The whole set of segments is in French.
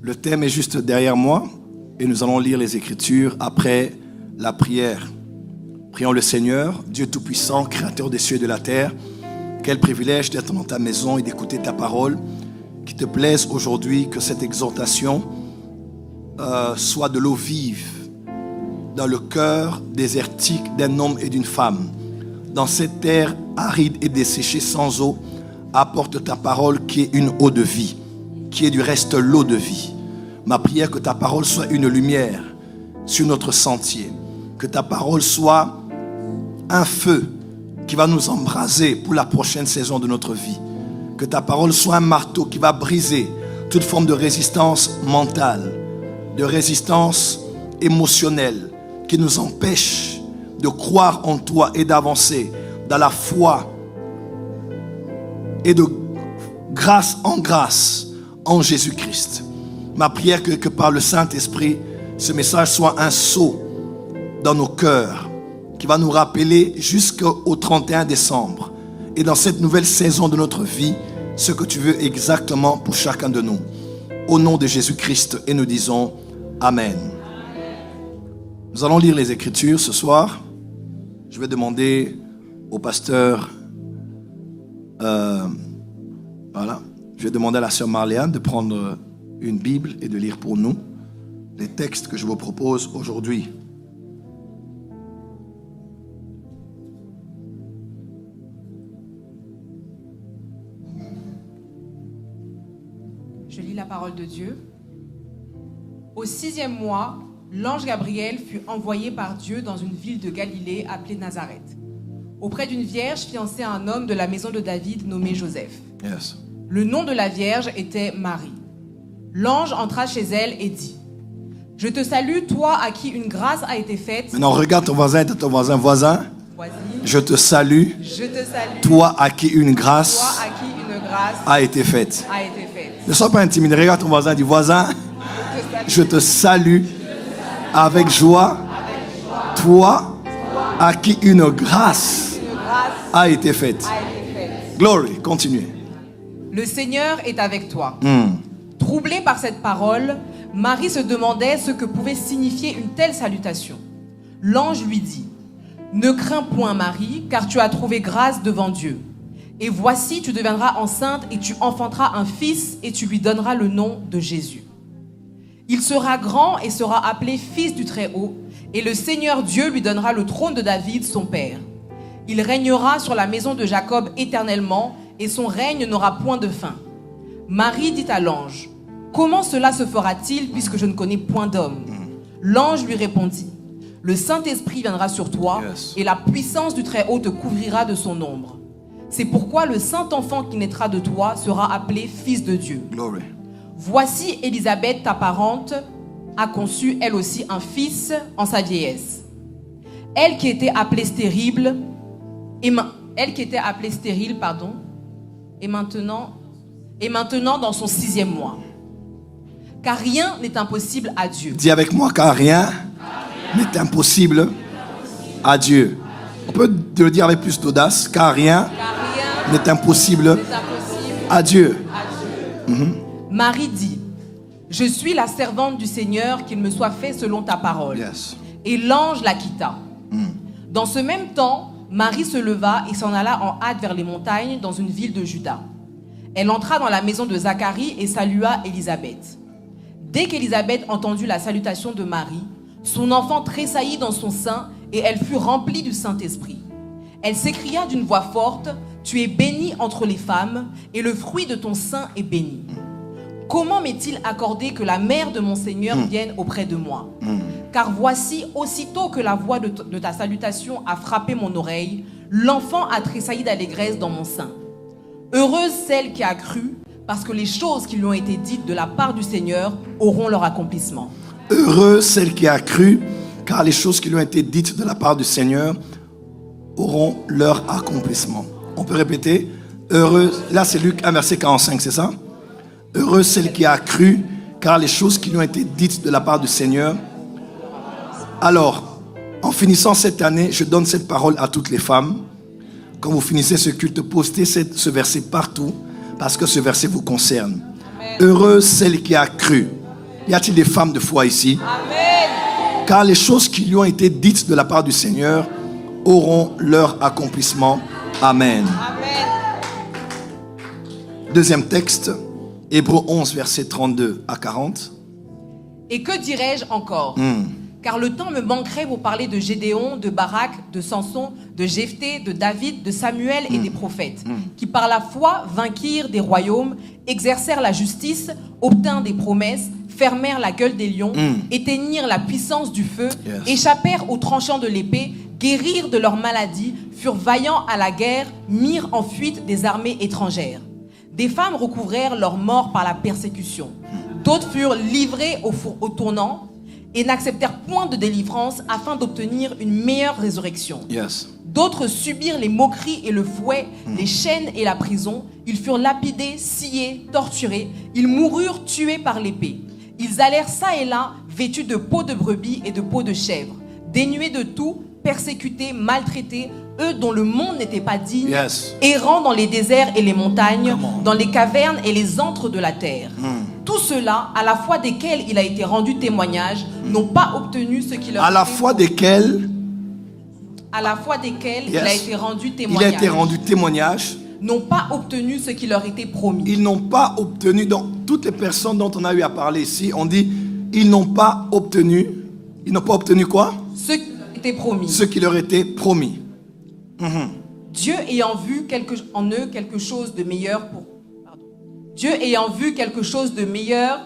Le thème est juste derrière moi et nous allons lire les Écritures après la prière. Prions le Seigneur, Dieu Tout-Puissant, Créateur des cieux et de la terre. Quel privilège d'être dans ta maison et d'écouter ta parole. Qu'il te plaise aujourd'hui que cette exhortation soit de l'eau vive dans le cœur désertique d'un homme et d'une femme. Dans cette terre aride et desséchée sans eau, apporte ta parole qui est une eau de vie, qui est du reste l'eau de vie. Ma prière, que ta parole soit une lumière sur notre sentier. Que ta parole soit un feu qui va nous embraser pour la prochaine saison de notre vie. Que ta parole soit un marteau qui va briser toute forme de résistance mentale, de résistance émotionnelle, qui nous empêche de croire en toi et d'avancer dans la foi et de grâce en Jésus-Christ. Ma prière que par le Saint-Esprit, ce message soit un sceau dans nos cœurs qui va nous rappeler jusqu'au 31 décembre et dans cette nouvelle saison de notre vie, ce que tu veux exactement pour chacun de nous. Au nom de Jésus-Christ, et nous disons Amen. Nous allons lire les Écritures ce soir. Je vais demander au pasteur, je vais demander à la sœur Marléane de prendre une Bible et de lire pour nous les textes que je vous propose aujourd'hui. Je lis la parole de Dieu. Au 6e mois, l'ange Gabriel fut envoyé par Dieu dans une ville de Galilée appelée Nazareth, auprès d'une vierge fiancée à un homme de la maison de David nommé Joseph. Yes. Le nom de la vierge était Marie. L'ange entra chez elle et dit: Je te salue, toi à qui une grâce a été faite. Maintenant, regarde ton voisin, voisin. Voisine, je te salue, toi à qui une grâce a été faite. Ne sois pas intimidé, regarde ton voisin, dis voisin, je te salue avec joie, toi à qui une grâce a été faite. Glory, continuez. Le Seigneur est avec toi. Troublée par cette parole, Marie se demandait ce que pouvait signifier une telle salutation. L'ange lui dit: Ne crains point, Marie, car tu as trouvé grâce devant Dieu. Et voici, tu deviendras enceinte et tu enfanteras un fils et tu lui donneras le nom de Jésus. Il sera grand et sera appelé fils du Très-Haut, et le Seigneur Dieu lui donnera le trône de David, son père. Il régnera sur la maison de Jacob éternellement, et son règne n'aura point de fin. Marie dit à l'ange: Comment cela se fera-t-il puisque je ne connais point d'homme? L'ange lui répondit: Le Saint-Esprit viendra sur toi, et la puissance du Très-Haut te couvrira de son ombre. C'est pourquoi le Saint-Enfant qui naîtra de toi sera appelé Fils de Dieu. Glory. Voici Élisabeth, ta parente, a conçu elle aussi un fils en sa vieillesse. Elle qui était appelée stérile, est maintenant dans son 6e mois. Car rien n'est impossible à Dieu. Dis avec moi, car rien n'est impossible à Dieu. On peut le dire avec plus d'audace, car rien n'est impossible à Dieu. Marie dit: Je suis la servante du Seigneur, qu'il me soit fait selon ta parole. Yes. Et l'ange la quitta. Dans ce même temps, Marie se leva et s'en alla en hâte vers les montagnes dans une ville de Juda. Elle entra dans la maison de Zacharie et salua Élisabeth. Dès qu'Élisabeth entendit la salutation de Marie, son enfant tressaillit dans son sein et elle fut remplie du Saint-Esprit. Elle s'écria d'une voix forte: Tu es bénie entre les femmes et le fruit de ton sein est béni. Comment m'est-il accordé que la mère de mon Seigneur vienne auprès de moi? Car voici, aussitôt que la voix de ta salutation a frappé mon oreille, l'enfant a tressailli d'allégresse dans mon sein. Heureuse celle qui a cru, parce que les choses qui lui ont été dites de la part du Seigneur auront leur accomplissement. Heureuse celle qui a cru, car les choses qui lui ont été dites de la part du Seigneur auront leur accomplissement. On peut répéter? Heureuse, là c'est Luc 1 verset 45, c'est ça? Heureuse celle qui a cru, car les choses qui lui ont été dites de la part du Seigneur. Alors, en finissant cette année, je donne cette parole à toutes les femmes. Quand vous finissez ce culte, postez ce verset partout, parce que ce verset vous concerne. Amen. Heureuse celle qui a cru, Y a-t-il des femmes de foi ici? Amen. Car les choses qui lui ont été dites de la part du Seigneur auront leur accomplissement. Amen. Amen. Deuxième texte, Hébreux 11, versets 32 à 40. Et que dirais-je encore? Car le temps me manquerait pour parler de Gédéon, de Barak, de Samson, de Jephthé, de David, de Samuel et des prophètes, qui par la foi vainquirent des royaumes, exercèrent la justice, obtinrent des promesses, fermèrent la gueule des lions, éteignirent la puissance du feu, échappèrent aux tranchants de l'épée, guérirent de leurs maladies, furent vaillants à la guerre, mirent en fuite des armées étrangères. Des femmes recouvrèrent leur mort par la persécution. D'autres furent livrées au tournant et n'acceptèrent point de délivrance afin d'obtenir une meilleure résurrection. D'autres subirent les moqueries et le fouet, les chaînes et la prison. Ils furent lapidés, sciés, torturés. Ils moururent tués par l'épée. Ils allèrent çà et là, vêtus de peaux de brebis et de peaux de chèvres, dénués de tout, persécutés, maltraités, eux dont le monde n'était pas digne, errant dans les déserts et les montagnes, dans les cavernes et les antres de la terre. Tout cela, à la fois desquels il a été rendu témoignage, n'ont pas obtenu ce qui leur à la fois desquels il a été rendu témoignage. Il a été rendu témoignage. N'ont pas obtenu ce qui leur était promis. Ils n'ont pas obtenu, donc toutes les personnes dont on a eu à parler ici, on dit, ils n'ont pas obtenu quoi? Ce qui leur était promis. Ce qui leur était promis. Dieu ayant vu en eux quelque chose de meilleur pour Dieu ayant vu quelque chose de meilleur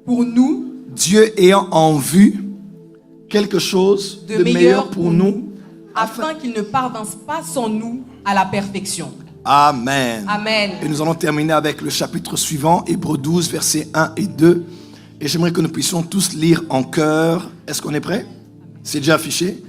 pour nous. Dieu ayant en vue quelque chose de meilleur pour nous. Afin qu'ils ne parvinssent pas sans nous à la perfection. Amen. Amen. Et nous allons terminer avec le chapitre suivant, Hébreux 12, versets 1 et 2. Et j'aimerais que nous puissions tous lire en chœur. Est-ce qu'on est prêt? C'est déjà affiché.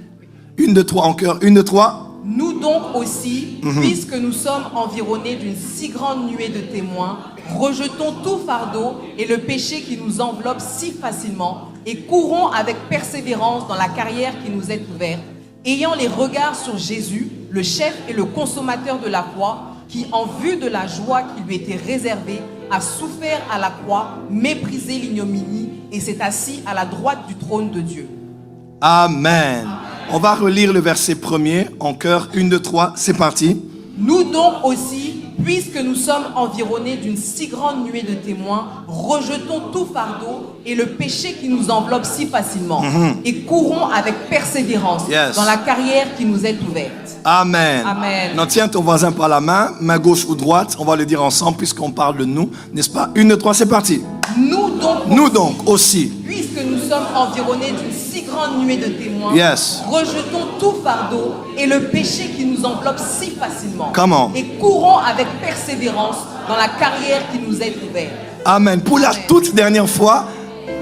1, 2, 3 en chœur. 1, 2, 3. Nous donc aussi, puisque nous sommes environnés d'une si grande nuée de témoins, rejetons tout fardeau et le péché qui nous enveloppe si facilement et courons avec persévérance dans la carrière qui nous est ouverte, ayant les regards sur Jésus, le chef et le consommateur de la foi, qui, en vue de la joie qui lui était réservée, a souffert à la croix, méprisé l'ignominie et s'est assis à la droite du trône de Dieu. Amen. On va relire le verset premier en chœur. 1, 2, 3, c'est parti. Nous donc aussi, puisque nous sommes environnés d'une si grande nuée de témoins, rejetons tout fardeau et le péché qui nous enveloppe si facilement et courons avec persévérance dans la carrière qui nous est ouverte. Amen. Amen. Non, tiens ton voisin par la main gauche ou droite, on va le dire ensemble puisqu'on parle de nous, n'est-ce pas? 1, 2, 3, c'est parti. Nous donc aussi, puisque nous sommes environnés d'une si grande nuée de témoins, rejetons tout fardeau et le péché qui nous enveloppe si facilement. Et courons avec persévérance dans la carrière qui nous est ouverte. Amen. Pour la toute dernière fois,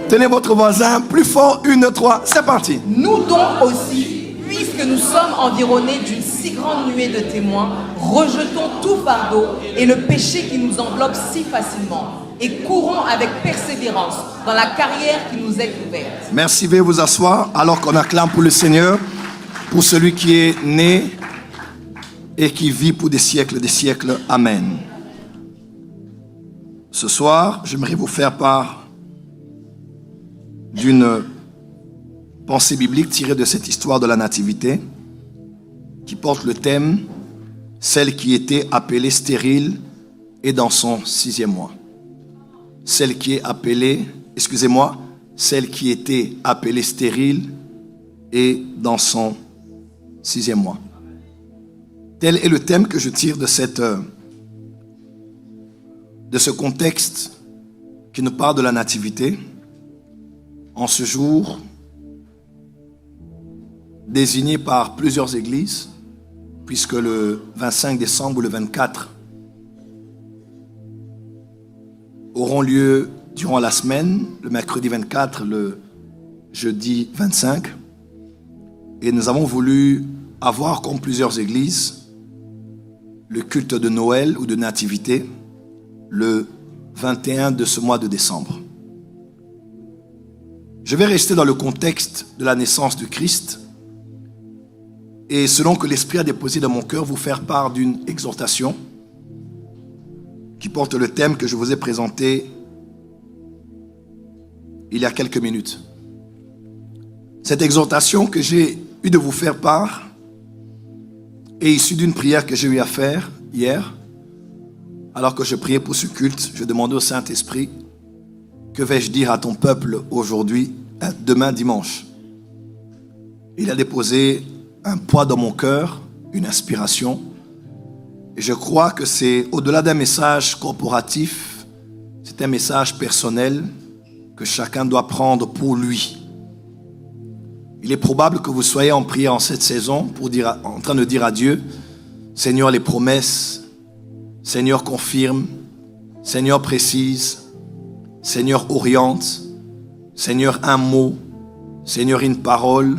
tenez votre voisin plus fort. 1, 2, 3, c'est parti. Nous donc aussi, puisque nous sommes environnés d'une si grande nuée de témoins, rejetons tout fardeau et le péché qui nous enveloppe si facilement. Et courons avec persévérance dans la carrière qui nous est ouverte. Merci, veuillez vous asseoir alors qu'on acclame pour le Seigneur, pour celui qui est né et qui vit pour des siècles. Amen. Ce soir, j'aimerais vous faire part d'une pensée biblique tirée de cette histoire de la Nativité qui porte le thème « Celle qui était appelée stérile et dans son 6e mois ». Celle qui est appelée, celle qui était appelée stérile et dans son 6e mois. Tel est le thème que je tire de ce contexte qui nous parle de la Nativité en ce jour désigné par plusieurs églises, puisque le 25 décembre ou le 24 auront lieu durant la semaine, le mercredi 24, le jeudi 25. Et nous avons voulu avoir, comme plusieurs églises, le culte de Noël ou de Nativité le 21 de ce mois de décembre. Je vais rester dans le contexte de la naissance de Christ et selon que l'Esprit a déposé dans mon cœur, vous faire part d'une exhortation qui porte le thème que je vous ai présenté il y a quelques minutes. Cette exhortation que j'ai eu de vous faire part est issue d'une prière que j'ai eu à faire hier. Alors que je priais pour ce culte, je demandais au Saint-Esprit, que vais-je dire à ton peuple aujourd'hui, demain dimanche? Il a déposé un poids dans mon cœur, une inspiration. Et je crois que c'est au-delà d'un message corporatif, c'est un message personnel que chacun doit prendre pour lui. Il est probable que vous soyez en prière en cette saison en train de dire à Dieu, Seigneur, les promesses, Seigneur, confirme, Seigneur, précise, Seigneur, oriente, Seigneur, un mot, Seigneur, une parole.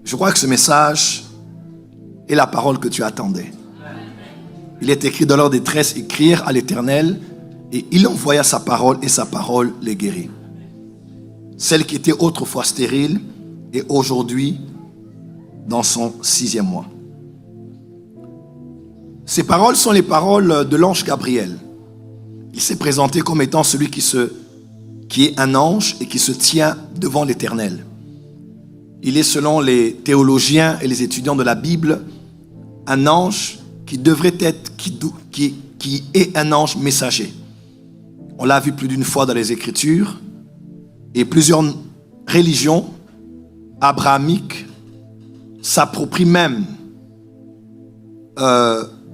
Je crois que ce message est la parole que tu attendais. Il est écrit dans leur détresse, écrire à l'Éternel, et il envoya sa parole, et sa parole les guérit. Celle qui était autrefois stérile est aujourd'hui dans son 6e mois. Ces paroles sont les paroles de l'ange Gabriel. Il s'est présenté comme étant celui qui est un ange et qui se tient devant l'Éternel. Il est, selon les théologiens et les étudiants de la Bible, un ange qui devrait être, qui est un ange messager. On l'a vu plus d'une fois dans les Écritures, et plusieurs religions abrahamiques s'approprient même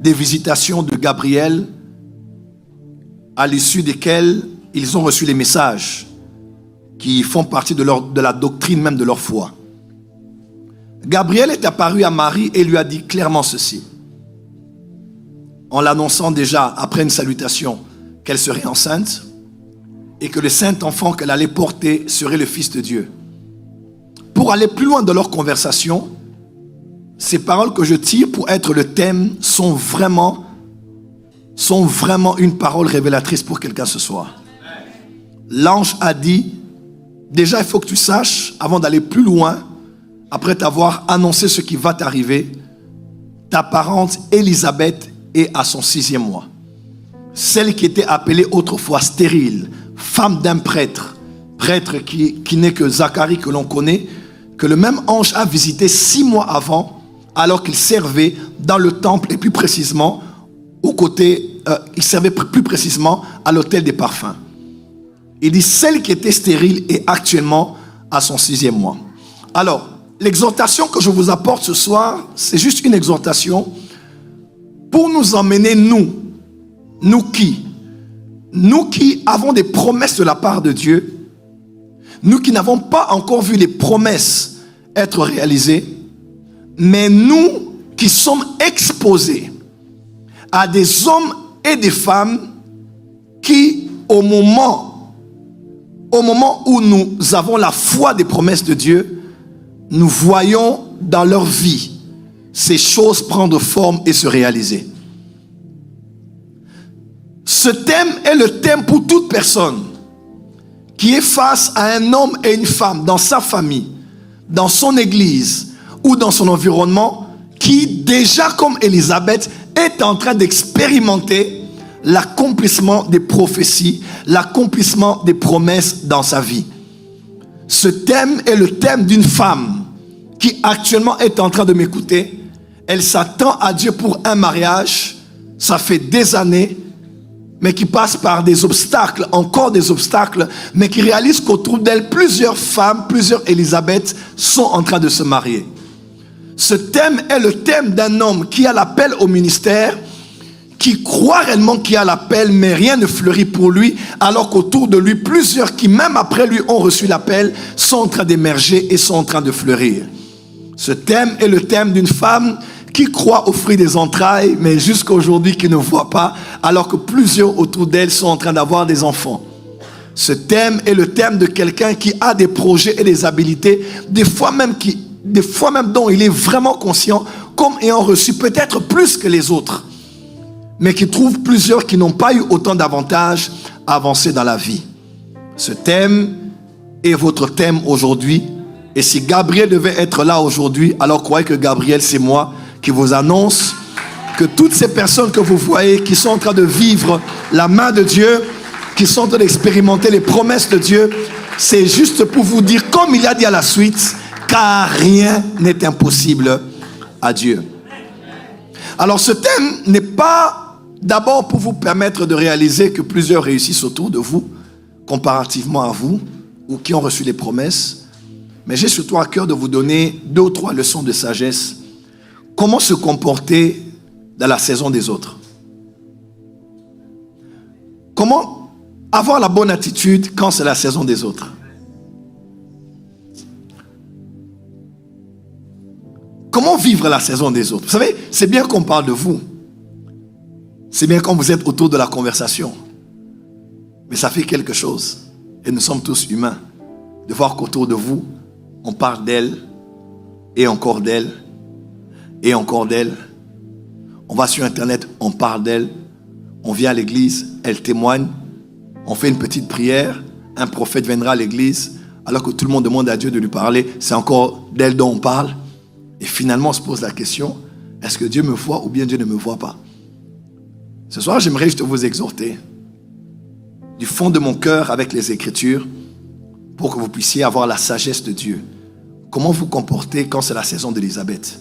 des visitations de Gabriel à l'issue desquelles ils ont reçu les messages qui font partie de la doctrine même de leur foi. Gabriel est apparu à Marie et lui a dit clairement ceci, en l'annonçant déjà après une salutation qu'elle serait enceinte et que le saint enfant qu'elle allait porter serait le Fils de Dieu. Pour aller plus loin dans leur conversation, ces paroles que je tire pour être le thème sont vraiment une parole révélatrice pour quelqu'un ce soir. L'ange a dit, déjà il faut que tu saches, avant d'aller plus loin, après t'avoir annoncé ce qui va t'arriver, ta parente Élisabeth est à son 6e mois. Celle qui était appelée autrefois stérile, femme d'un prêtre qui n'est que Zacharie que l'on connaît, que le même ange a visité 6 mois avant, alors qu'il servait dans le temple et plus précisément il servait plus précisément à l'autel des parfums. Il dit celle qui était stérile est actuellement à son 6e mois. Alors, l'exhortation que je vous apporte ce soir, c'est juste une exhortation pour nous emmener, nous qui avons des promesses de la part de Dieu, nous qui n'avons pas encore vu les promesses être réalisées, mais nous qui sommes exposés à des hommes et des femmes qui, au moment où nous avons la foi des promesses de Dieu, nous voyons dans leur vie ces choses prendre forme et se réaliser. Ce thème est le thème pour toute personne qui est face à un homme et une femme dans sa famille, dans son église ou dans son environnement, qui déjà comme Élisabeth est en train d'expérimenter l'accomplissement des prophéties, l'accomplissement des promesses dans sa vie. Ce thème est le thème d'une femme qui actuellement est en train de m'écouter. Elle s'attend à Dieu pour un mariage, ça fait des années, mais qui passe par des obstacles, encore des obstacles, mais qui réalise qu'autour d'elle, plusieurs femmes, plusieurs Élisabeth sont en train de se marier. Ce thème est le thème d'un homme qui a l'appel au ministère, qui croit réellement qu'il a l'appel, mais rien ne fleurit pour lui, alors qu'autour de lui, plusieurs qui, même après lui, ont reçu l'appel, sont en train d'émerger et sont en train de fleurir. Ce thème est le thème d'une femme qui croit au fruit des entrailles, mais jusqu'à aujourd'hui qui ne voit pas, alors que plusieurs autour d'elle sont en train d'avoir des enfants. Ce thème est le thème de quelqu'un qui a des projets et des habilités, des fois même dont il est vraiment conscient, comme ayant reçu peut-être plus que les autres, mais qui trouve plusieurs qui n'ont pas eu autant d'avantages à avancer dans la vie. Ce thème est votre thème aujourd'hui. Et si Gabriel devait être là aujourd'hui, alors croyez que Gabriel, c'est moi qui vous annonce que toutes ces personnes que vous voyez qui sont en train de vivre la main de Dieu, qui sont en train d'expérimenter les promesses de Dieu, c'est juste pour vous dire, comme il a dit à la suite, car rien n'est impossible à Dieu. Alors ce thème n'est pas d'abord pour vous permettre de réaliser que plusieurs réussissent autour de vous, comparativement à vous, ou qui ont reçu les promesses, mais j'ai surtout à cœur de vous donner 2 ou 3 leçons de sagesse. Comment se comporter dans la saison des autres? Comment avoir la bonne attitude quand c'est la saison des autres? Comment vivre la saison des autres? Vous savez, c'est bien qu'on parle de vous. C'est bien quand vous êtes autour de la conversation. Mais ça fait quelque chose. Et nous sommes tous humains. De voir qu'autour de vous, on parle d'elle, et encore d'elle, et encore d'elle. On va sur Internet, on parle d'elle. On vient à l'église, elle témoigne. On fait une petite prière. Un prophète viendra à l'église. Alors que tout le monde demande à Dieu de lui parler, c'est encore d'elle dont on parle. Et finalement, on se pose la question, est-ce que Dieu me voit ou bien Dieu ne me voit pas? Ce soir, j'aimerais juste vous exhorter du fond de mon cœur avec les Écritures pour que vous puissiez avoir la sagesse de Dieu. Comment vous comporter quand c'est la saison d'Élisabeth?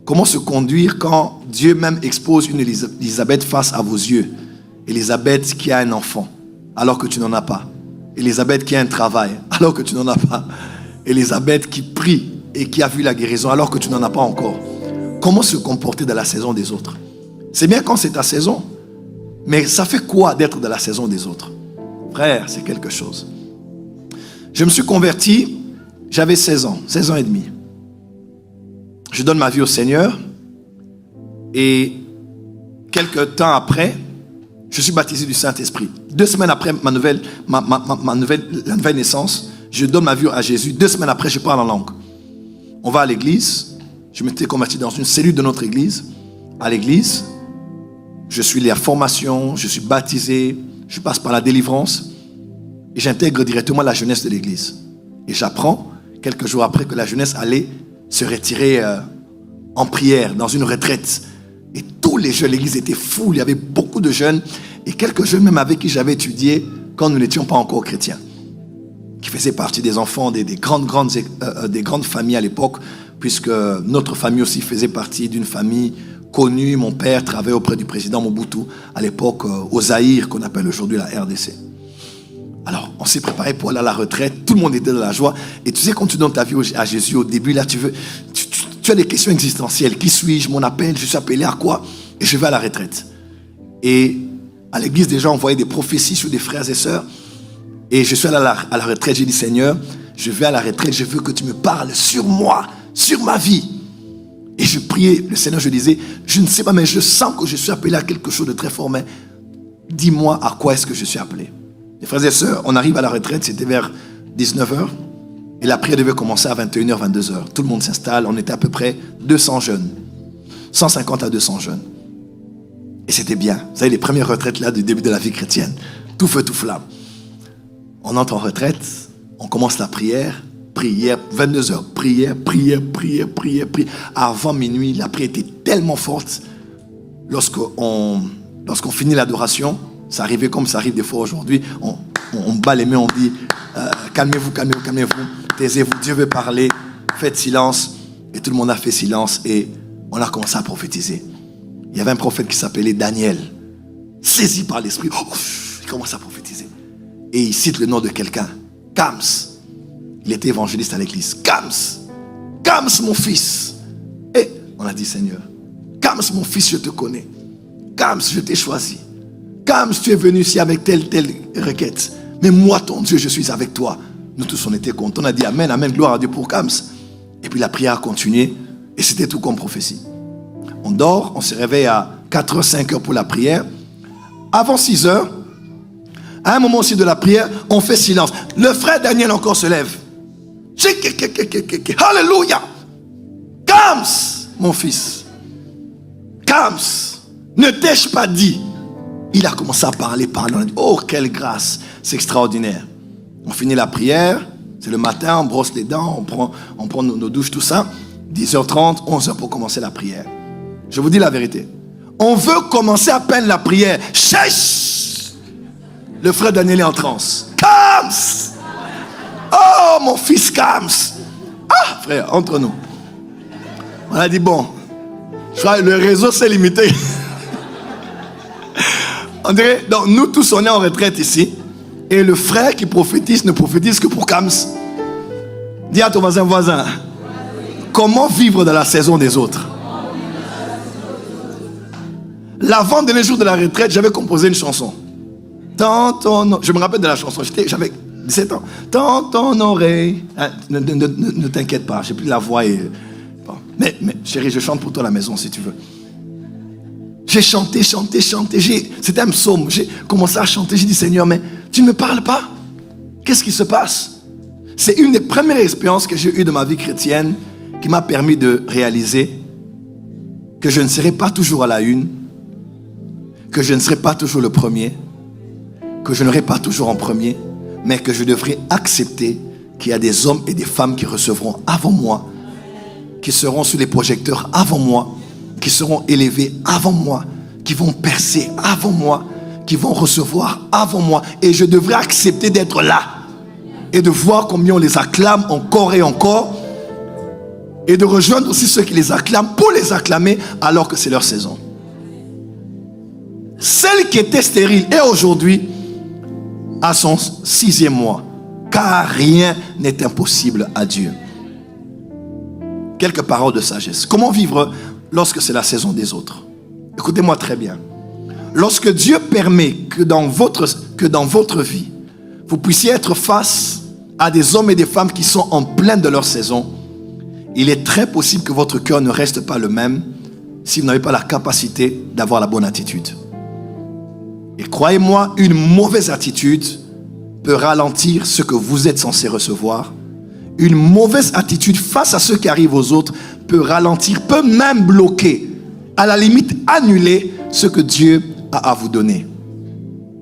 Comment se conduire quand Dieu même expose une Élisabeth face à vos yeux? Élisabeth qui a un enfant alors que tu n'en as pas. Élisabeth qui a un travail alors que tu n'en as pas. Élisabeth qui prie et qui a vu la guérison alors que tu n'en as pas encore. Comment se comporter dans la saison des autres? C'est bien quand c'est ta saison, mais ça fait quoi d'être dans la saison des autres? Frère, c'est quelque chose. Je me suis converti, j'avais 16 ans et demi. Je donne ma vie au Seigneur et quelques temps après, je suis baptisé du Saint-Esprit. 2 semaines après la nouvelle naissance, je donne ma vie à Jésus. 2 semaines après, je parle en langue. On va à l'église. Je m'étais converti dans une cellule de notre église. À l'église, je suis la formation, je suis baptisé, je passe par la délivrance et j'intègre directement la jeunesse de l'église. Et j'apprends, quelques jours après, que la jeunesse allait se retirer en prière dans une retraite. Et tous les jeunes, l'église était full, il y avait beaucoup de jeunes et quelques jeunes même avec qui j'avais étudié quand nous n'étions pas encore chrétiens, qui faisaient partie des enfants des grandes familles à l'époque, puisque notre famille aussi faisait partie d'une famille connue. Mon père travaillait auprès du président Mobutu à l'époque au Zaïre, qu'on appelle aujourd'hui la RDC. Alors, on s'est préparé pour aller à la retraite, tout le monde était dans la joie. Et tu sais, quand tu donnes ta vie à Jésus au début, là, tu as des questions existentielles. Qui suis-je? Mon appel? Je suis appelé à quoi? Et je vais à la retraite. Et à l'église, déjà, on voyait des prophéties sur des frères et sœurs. Et je suis allé à la retraite, j'ai dit, Seigneur, je vais à la retraite, je veux que tu me parles sur moi, sur ma vie. Et je priais le Seigneur, je disais, je ne sais pas, mais je sens que je suis appelé à quelque chose de très fort, mais dis-moi à quoi est-ce que je suis appelé. Les frères et sœurs, on arrive à la retraite, c'était vers 19h, et la prière devait commencer à 21h, 22h. Tout le monde s'installe, on était à peu près 200 jeunes, 150 à 200 jeunes. Et c'était bien. Vous savez, les premières retraites là du début de la vie chrétienne, tout feu, tout flamme. On entre en retraite, on commence la prière, 22h, prière. Avant minuit, la prière était tellement forte. Lorsqu'on finit l'adoration, ça arrivait comme ça arrive des fois aujourd'hui, on bat les mains, on dit calmez-vous, taisez-vous, Dieu veut parler, faites silence. Et tout le monde a fait silence et on a commencé à prophétiser. Il y avait un prophète qui s'appelait Daniel, saisi par l'esprit, il commence à prophétiser. Et il cite le nom de quelqu'un, Kams. Il était évangéliste à l'église. Kams mon fils. Et on a dit, Seigneur, Kams mon fils, je te connais. Kams, je t'ai choisi. Kams, tu es venu ici avec telle requête. Mais moi, ton Dieu, je suis avec toi. Nous tous, on était contents. On a dit Amen, Amen, gloire à Dieu pour Kams. Et puis la prière a continué. Et c'était tout comme prophétie. On dort, on se réveille à 4h, 5h pour la prière. Avant 6h, à un moment aussi de la prière, on fait silence. Le frère Daniel encore se lève. Alléluia. Kams, mon fils. Kams, ne t'ai-je pas dit? Il a commencé à parler. On a dit, oh, quelle grâce. C'est extraordinaire. On finit la prière. C'est le matin, on brosse les dents, on prend nos douches, tout ça. 10h30, 11h pour commencer la prière. Je vous dis la vérité. On veut commencer à peine la prière. Chèche! Le frère Daniel est en transe. Kams! Oh, mon fils Kams! Ah, frère, entre nous. On a dit, bon, je crois que le réseau s'est limité. On dirait, donc nous tous, on est en retraite ici. Et le frère qui prophétise ne prophétise que pour Kams. Dis à ton voisin, comment vivre dans la saison des autres? L'avant-dernier jour de la retraite, j'avais composé une chanson. Je me rappelle de la chanson, j'avais 17 ans. Tends ton oreille. Ne t'inquiète pas, j'ai plus la voix. Bon. Mais chérie, je chante pour toi à la maison si tu veux. J'ai chanté. C'était un psaume. J'ai commencé à chanter. J'ai dit, Seigneur, mais tu ne me parles pas? Qu'est-ce qui se passe? C'est une des premières expériences que j'ai eues de ma vie chrétienne qui m'a permis de réaliser que je ne serai pas toujours à la une, que je ne serai pas toujours le premier, que je n'aurai pas toujours en premier, mais que je devrais accepter qu'il y a des hommes et des femmes qui recevront avant moi, qui seront sur les projecteurs avant moi, qui seront élevés avant moi, qui vont percer avant moi, qui vont recevoir avant moi. Et je devrais accepter d'être là et de voir combien on les acclame encore et encore, et de rejoindre aussi ceux qui les acclament pour les acclamer alors que c'est leur saison. Celle qui était stérile est aujourd'hui à son 6e mois, car rien n'est impossible à Dieu. Quelques paroles de sagesse. Comment vivre lorsque c'est la saison des autres? Écoutez-moi très bien. Lorsque Dieu permet que dans votre vie, vous puissiez être face à des hommes et des femmes qui sont en pleine de leur saison, il est très possible que votre cœur ne reste pas le même si vous n'avez pas la capacité d'avoir la bonne attitude. Et croyez-moi, une mauvaise attitude peut ralentir ce que vous êtes censé recevoir. Une mauvaise attitude face à ce qui arrive aux autres peut ralentir, peut même bloquer, à la limite annuler ce que Dieu a à vous donner.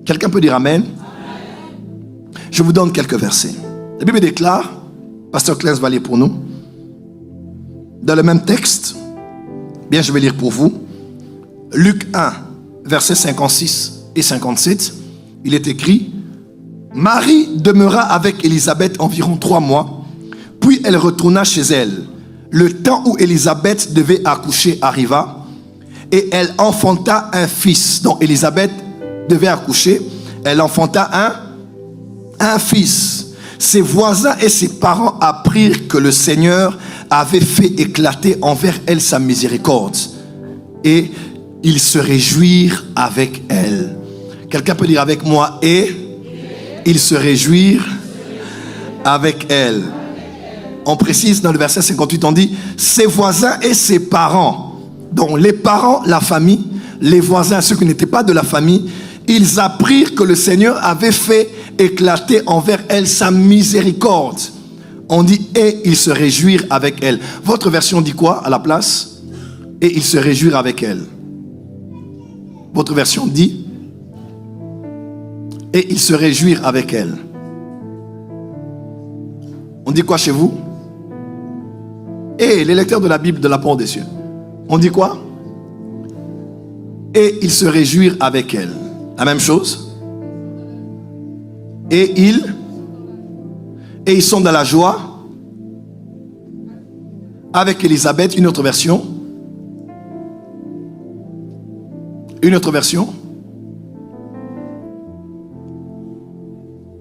Quelqu'un peut dire Amen? Je vous donne quelques versets. La Bible déclare, Pasteur Claes va lire pour nous, dans le même texte, bien je vais lire pour vous, Luc 1, versets 56 et 57, il est écrit, Marie demeura avec Élisabeth environ 3 mois, puis elle retourna chez elle. Le temps où Élisabeth devait accoucher arriva, et elle enfanta un fils. Donc Élisabeth devait accoucher, elle enfanta un fils. Ses voisins et ses parents apprirent que le Seigneur avait fait éclater envers elle sa miséricorde, et ils se réjouirent avec elle. Quelqu'un peut dire avec moi, et ils se réjouirent avec elle. On précise dans le verset 58, on dit ses voisins et ses parents. Donc les parents, la famille, les voisins, ceux qui n'étaient pas de la famille, ils apprirent que le Seigneur avait fait éclater envers elle sa miséricorde. On dit et ils se réjouirent avec elle. Votre version dit quoi à la place? Et ils se réjouirent avec elle. Votre version dit et ils se réjouirent avec elle. On dit quoi chez vous? Et les lecteurs de la Bible de la part des cieux, on dit quoi? Et ils se réjouirent avec elle. La même chose. Et ils sont dans la joie avec Élisabeth. Une autre version. Une autre version.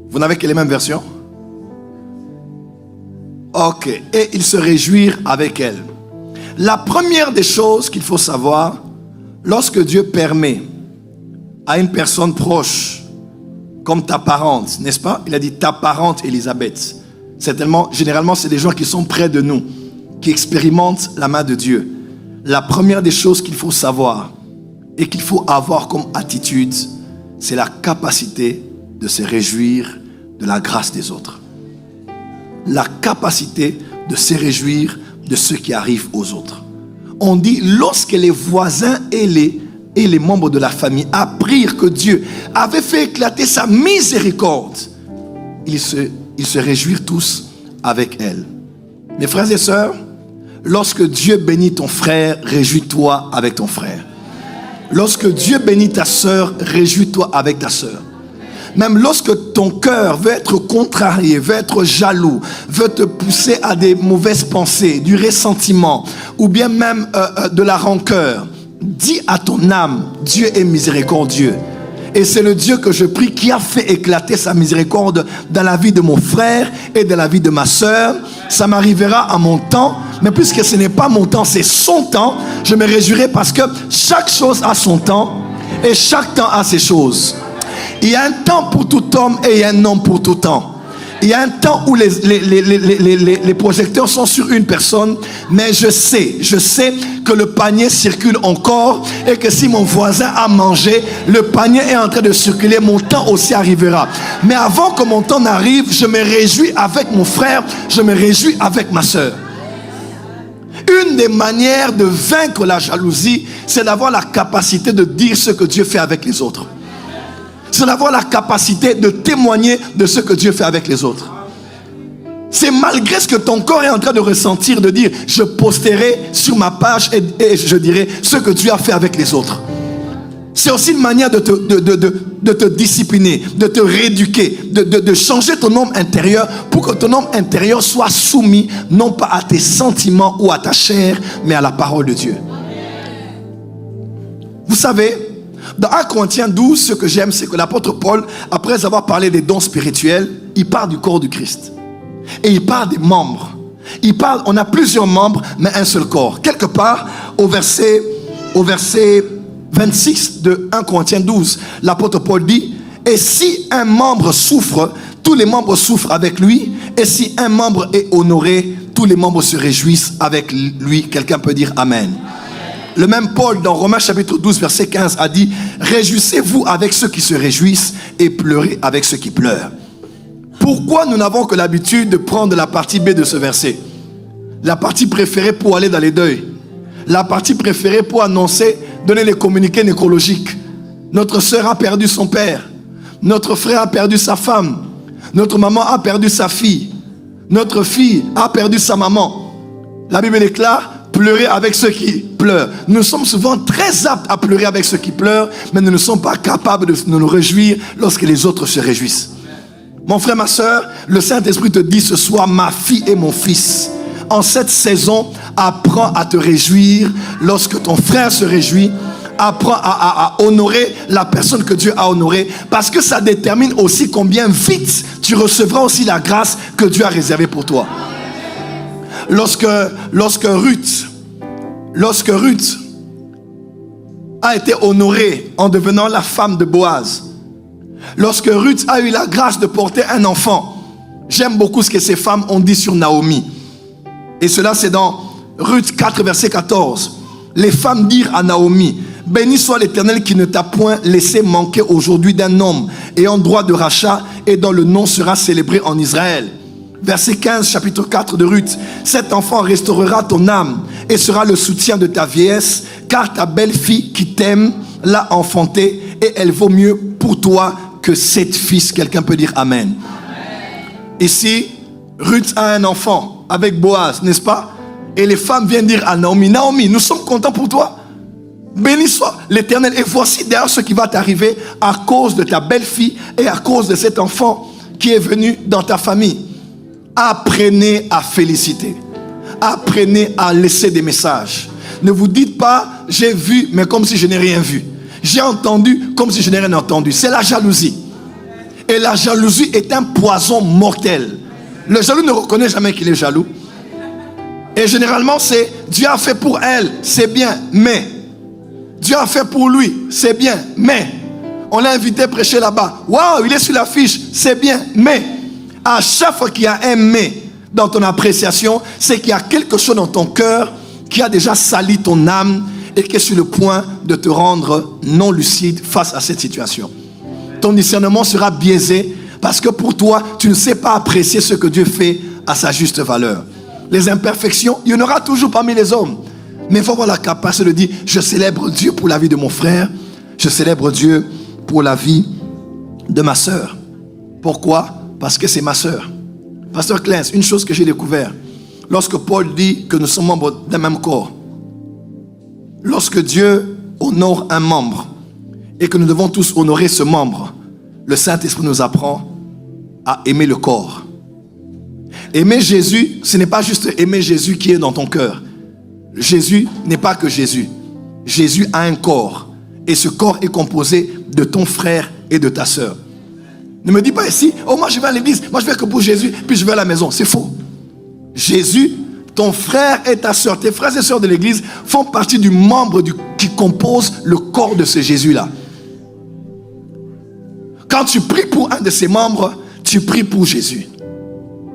Vous n'avez que les mêmes versions? Ok. Et ils se réjouirent avec elle. La première des choses qu'il faut savoir, lorsque Dieu permet à une personne proche, comme ta parente, n'est-ce pas? Il a dit ta parente Élisabeth. Généralement, c'est des gens qui sont près de nous, qui expérimentent la main de Dieu. La première des choses qu'il faut savoir et qu'il faut avoir comme attitude, c'est la capacité de se réjouir de la grâce des autres. La capacité de se réjouir de ce qui arrive aux autres. On dit, lorsque les voisins et les membres de la famille apprirent que Dieu avait fait éclater sa miséricorde, ils se réjouirent tous avec elle. Mes frères et sœurs, lorsque Dieu bénit ton frère, réjouis-toi avec ton frère. Lorsque Dieu bénit ta sœur, réjouis-toi avec ta sœur. Même lorsque ton cœur veut être contrarié, veut être jaloux, veut te pousser à des mauvaises pensées, du ressentiment, ou bien même de la rancœur, dis à ton âme, Dieu est miséricordieux. Et c'est le Dieu que je prie qui a fait éclater sa miséricorde dans la vie de mon frère et dans la vie de ma soeur. Ça m'arrivera à mon temps, mais puisque ce n'est pas mon temps, c'est son temps, je me réjouirai parce que chaque chose a son temps et chaque temps a ses choses. Il y a un temps pour tout homme et il y a un homme pour tout temps. Il y a un temps où les projecteurs sont sur une personne, mais je sais que le panier circule encore et que si mon voisin a mangé, le panier est en train de circuler, mon temps aussi arrivera. Mais avant que mon temps n'arrive, je me réjouis avec mon frère, je me réjouis avec ma soeur. Une des manières de vaincre la jalousie, c'est d'avoir la capacité de dire ce que Dieu fait avec les autres. C'est d'avoir la capacité de témoigner de ce que Dieu fait avec les autres. C'est malgré ce que ton corps est en train de ressentir, de dire, je posterai sur ma page et je dirai ce que Dieu a fait avec les autres. C'est aussi une manière de te discipliner, de te rééduquer, de changer ton homme intérieur pour que ton homme intérieur soit soumis non pas à tes sentiments ou à ta chair, mais à la parole de Dieu. Vous savez, dans 1 Corinthiens 12, ce que j'aime, c'est que l'apôtre Paul, après avoir parlé des dons spirituels, il parle du corps du Christ. Et il parle des membres. On a plusieurs membres, mais un seul corps. Quelque part, au verset 26 de 1 Corinthiens 12, l'apôtre Paul dit, « Et si un membre souffre, tous les membres souffrent avec lui. Et si un membre est honoré, tous les membres se réjouissent avec lui. » Quelqu'un peut dire Amen. Le même Paul, dans Romains chapitre 12, verset 15, a dit, « Réjouissez-vous avec ceux qui se réjouissent et pleurez avec ceux qui pleurent. » Pourquoi nous n'avons que l'habitude de prendre la partie B de ce verset? La partie préférée pour aller dans les deuils. La partie préférée pour annoncer, donner les communiqués nécrologiques. Notre soeur a perdu son père. Notre frère a perdu sa femme. Notre maman a perdu sa fille. Notre fille a perdu sa maman. La Bible déclare, pleurer avec ceux qui pleurent. Nous sommes souvent très aptes à pleurer avec ceux qui pleurent, mais nous ne sommes pas capables de nous réjouir lorsque les autres se réjouissent. Mon frère, ma soeur, le Saint-Esprit te dit ce soir, ma fille et mon fils, en cette saison, apprends à te réjouir lorsque ton frère se réjouit. Apprends à honorer la personne que Dieu a honorée, parce que ça détermine aussi combien vite tu recevras aussi la grâce que Dieu a réservée pour toi. Lorsque Ruth a été honorée en devenant la femme de Boaz, lorsque Ruth a eu la grâce de porter un enfant, j'aime beaucoup ce que ces femmes ont dit sur Naomi. Et cela, c'est dans Ruth 4, verset 14. Les femmes dirent à Naomi, « Béni soit l'Éternel qui ne t'a point laissé manquer aujourd'hui d'un homme ayant droit de rachat et dont le nom sera célébré en Israël. » Verset 15, chapitre 4 de Ruth. « Cet enfant restaurera ton âme et sera le soutien de ta vieillesse, car ta belle-fille qui t'aime l'a enfantée et elle vaut mieux pour toi que 7 fils. » Quelqu'un peut dire Amen. Ici, Ruth a un enfant avec Boaz, n'est-ce pas? Et les femmes viennent dire à Naomi, « Naomi, nous sommes contents pour toi. Béni soit l'Éternel. Et voici d'ailleurs ce qui va t'arriver à cause de ta belle-fille et à cause de cet enfant qui est venu dans ta famille. » Apprenez à féliciter. Apprenez à laisser des messages. Ne vous dites pas, j'ai vu, mais comme si je n'ai rien vu. J'ai entendu, comme si je n'ai rien entendu. C'est la jalousie. Et la jalousie est un poison mortel. Le jaloux ne reconnaît jamais qu'il est jaloux. Et généralement, c'est Dieu a fait pour elle, c'est bien, mais Dieu a fait pour lui, c'est bien, mais on l'a invité à prêcher là-bas. Waouh, il est sur l'affiche, c'est bien, mais à chaque fois qu'il y a un mais dans ton appréciation, c'est qu'il y a quelque chose dans ton cœur qui a déjà sali ton âme et qui est sur le point de te rendre non lucide face à cette situation. Ton discernement sera biaisé parce que pour toi, tu ne sais pas apprécier ce que Dieu fait à sa juste valeur. Les imperfections, il y en aura toujours parmi les hommes. Mais il faut avoir la capacité de dire, je célèbre Dieu pour la vie de mon frère, je célèbre Dieu pour la vie de ma soeur. Pourquoi? Parce que c'est ma soeur. Pasteur Clens, une chose que j'ai découvert, lorsque Paul dit que nous sommes membres d'un même corps, lorsque Dieu honore un membre et que nous devons tous honorer ce membre, le Saint-Esprit nous apprend à aimer le corps. Aimer Jésus, ce n'est pas juste aimer Jésus qui est dans ton cœur. Jésus n'est pas que Jésus. Jésus a un corps. Et ce corps est composé de ton frère et de ta sœur. Ne me dis pas ici, oh moi je vais à l'église, moi je vais que pour Jésus, puis je vais à la maison. C'est faux. Jésus, ton frère et ta sœur, tes frères et sœurs de l'église font partie du membre qui compose le corps de ce Jésus-là. Quand tu pries pour un de ses membres, tu pries pour Jésus.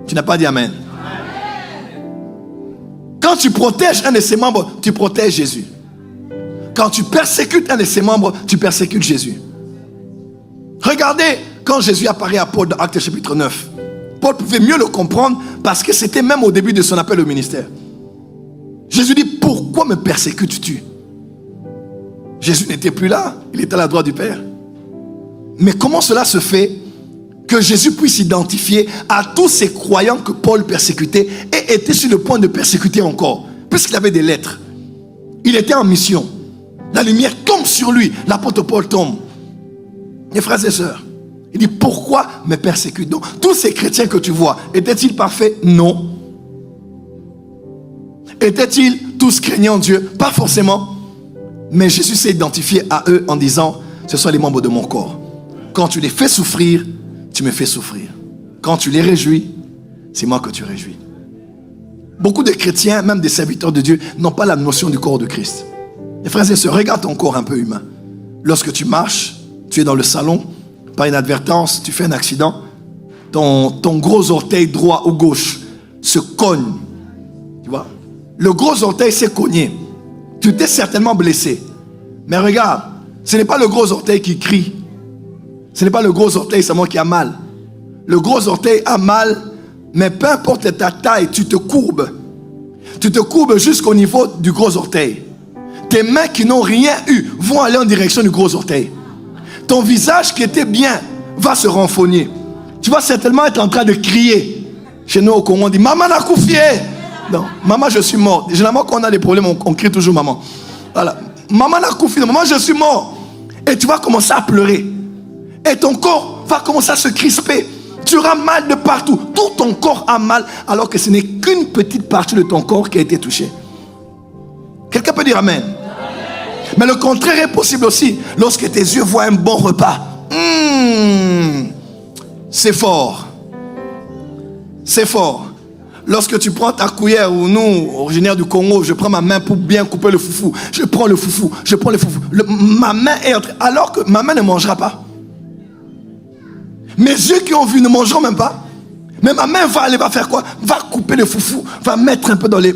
Tu n'as pas dit amen. Quand tu protèges un de ses membres, tu protèges Jésus. Quand tu persécutes un de ses membres, tu persécutes Jésus. Regardez quand Jésus apparaît à Paul dans Actes chapitre 9. Paul pouvait mieux le comprendre parce que c'était même au début de son appel au ministère. Jésus dit, pourquoi me persécutes-tu? Jésus n'était plus là, il était à la droite du Père. Mais comment cela se fait que Jésus puisse s'identifier à tous ces croyants que Paul persécutait et était sur le point de persécuter encore, puisqu'il avait des lettres. Il était en mission. La lumière tombe sur lui. L'apôtre Paul tombe. Mes frères et sœurs, il dit, pourquoi me persécute? Donc, tous ces chrétiens que tu vois, étaient-ils parfaits? Non. Étaient-ils tous craignant Dieu? Pas forcément. Mais Jésus s'est identifié à eux en disant, ce sont les membres de mon corps. Quand tu les fais souffrir, tu me fais souffrir. Quand tu les réjouis, c'est moi que tu réjouis. Beaucoup de chrétiens, même des serviteurs de Dieu, n'ont pas la notion du corps de Christ. Mes frères et sœurs, regarde ton corps un peu humain. Lorsque tu marches, tu es dans le salon, par inadvertance, tu fais un accident, ton gros orteil droit ou gauche se cogne. Tu vois? Le gros orteil s'est cogné. Tu t'es certainement blessé. Mais regarde, ce n'est pas le gros orteil qui crie. Ce n'est pas le gros orteil seulement qui a mal. Le gros orteil a mal, mais peu importe ta taille, tu te courbes. Tu te courbes jusqu'au niveau du gros orteil. Tes mains qui n'ont rien eu vont aller en direction du gros orteil. Ton visage qui était bien va se renfogner. Tu vas certainement être en train de crier. Chez nous au Congo, on dit « Maman n'a couffé !» Non, « Maman, je suis mort ». Généralement, quand on a des problèmes, on crie toujours « Maman ». Voilà. « Maman n'a couffé !»« Maman, je suis mort !» Et tu vas commencer à pleurer. Et ton corps va commencer à se crisper. Tu auras mal de partout. Tout ton corps a mal, alors que ce n'est qu'une petite partie de ton corps qui a été touchée. Quelqu'un peut dire amen. Mais le contraire est possible aussi. Lorsque tes yeux voient un bon repas. C'est fort. C'est fort. Lorsque tu prends ta cuillère, ou nous, originaires du Congo, je prends ma main pour bien couper le foufou. Je prends le foufou. Ma main est entre... Alors que ma main ne mangera pas. Mes yeux qui ont vu ne mangeront même pas. Mais ma main va aller, va faire quoi? Va couper le foufou, va mettre un peu dans les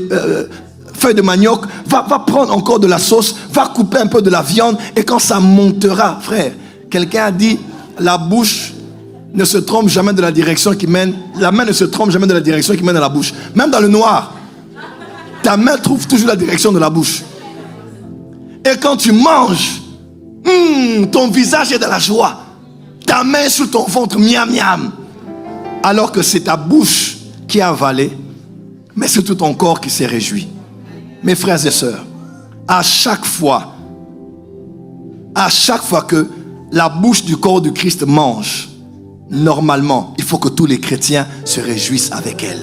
feuilles de manioc, va prendre encore de la sauce, va couper un peu de la viande. Et quand ça montera, frère, quelqu'un a dit, la bouche ne se trompe jamais de la direction qui mène, la main ne se trompe jamais de la direction qui mène à la bouche. Même dans le noir, ta main trouve toujours la direction de la bouche. Et quand tu manges, ton visage est dans la joie. Ta main sur ton ventre, miam miam. Alors que c'est ta bouche qui a avalé, mais c'est tout ton corps qui s'est réjoui. Mes frères et sœurs, à chaque fois que la bouche du corps du Christ mange, normalement, il faut que tous les chrétiens se réjouissent avec elle.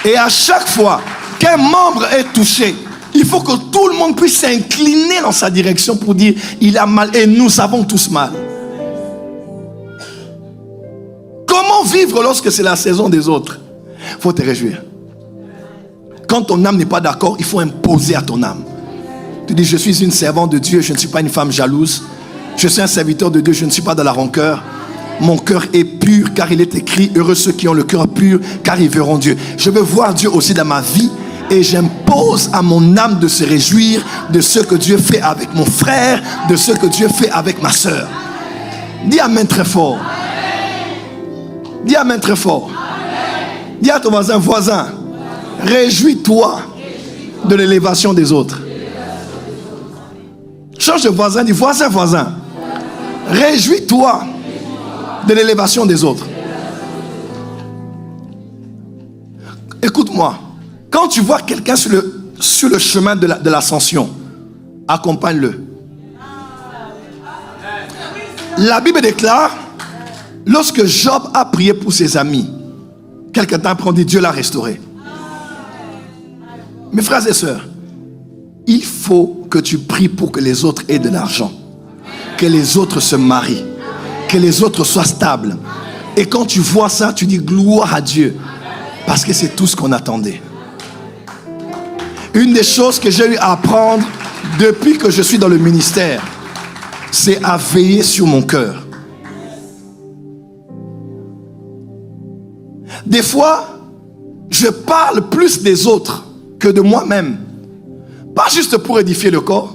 Et à chaque fois qu'un membre est touché, il faut que tout le monde puisse s'incliner dans sa direction pour dire il a mal et nous avons tous mal. Comment vivre lorsque c'est la saison des autres? Il faut te réjouir. Quand ton âme n'est pas d'accord, il faut imposer à ton âme. Tu dis je suis une servante de Dieu, je ne suis pas une femme jalouse. Je suis un serviteur de Dieu, je ne suis pas dans la rancœur. Mon cœur est pur car il est écrit heureux ceux qui ont le cœur pur car ils verront Dieu. Je veux voir Dieu aussi dans ma vie. Et j'impose à mon âme de se réjouir de ce que Dieu fait avec mon frère, de ce que Dieu fait avec ma soeur. Dis amen très fort. Dis amen très fort. Dis à ton voisin, réjouis-toi de l'élévation des autres. Change de voisin, dis voisin. Réjouis-toi de l'élévation des autres. Écoute-moi. Quand tu vois quelqu'un sur le chemin de l'ascension, accompagne-le. La Bible déclare, lorsque Job a prié pour ses amis, quelque temps après on dit Dieu l'a restauré. Mes frères et sœurs, il faut que tu pries pour que les autres aient de l'argent, que les autres se marient, que les autres soient stables. Et quand tu vois ça, tu dis gloire à Dieu, parce que c'est tout ce qu'on attendait. Une des choses que j'ai eu à apprendre depuis que je suis dans le ministère, c'est à veiller sur mon cœur. Des fois, je parle plus des autres que de moi-même. Pas juste pour édifier le corps,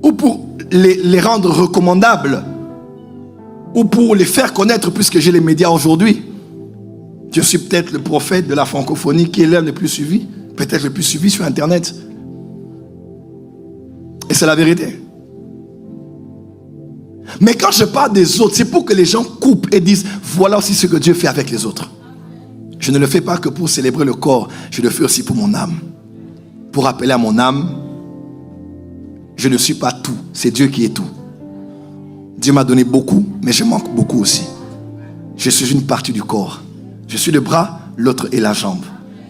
ou pour les rendre recommandables, ou pour les faire connaître, puisque j'ai les médias aujourd'hui. Je suis peut-être le prophète de la francophonie qui est l'un des plus suivis, peut-être le plus suivi sur Internet. Et c'est la vérité. Mais quand je parle des autres, c'est pour que les gens coupent et disent, voilà aussi ce que Dieu fait avec les autres. Je ne le fais pas que pour célébrer le corps, je le fais aussi pour mon âme. Pour rappeler à mon âme, je ne suis pas tout, c'est Dieu qui est tout. Dieu m'a donné beaucoup, mais je manque beaucoup aussi. Je suis une partie du corps. Je suis le bras, l'autre est la jambe.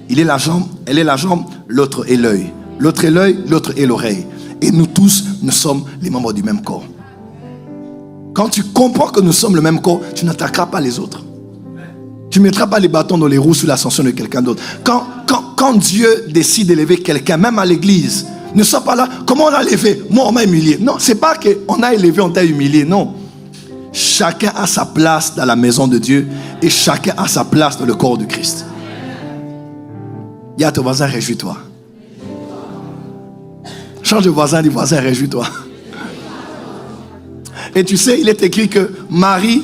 Il est la jambe, elle est la jambe, l'autre est l'œil. L'autre est l'œil, l'autre est l'oreille. Et nous tous, nous sommes les membres du même corps. Quand tu comprends que nous sommes le même corps, tu n'attaqueras pas les autres. Tu ne mettras pas les bâtons dans les roues sous l'ascension de quelqu'un d'autre. Quand Dieu décide d'élever quelqu'un, même à l'église, ne sois pas là, comment on a élevé? Moi, on m'a humilié. Non, c'est pas qu'on a élevé, on t'a humilié. Non. Chacun a sa place dans la maison de Dieu et chacun a sa place dans le corps de Christ. Dis à ton voisin, réjouis-toi. Change de voisin, dis voisin, réjouis-toi. Et tu sais, il est écrit que Marie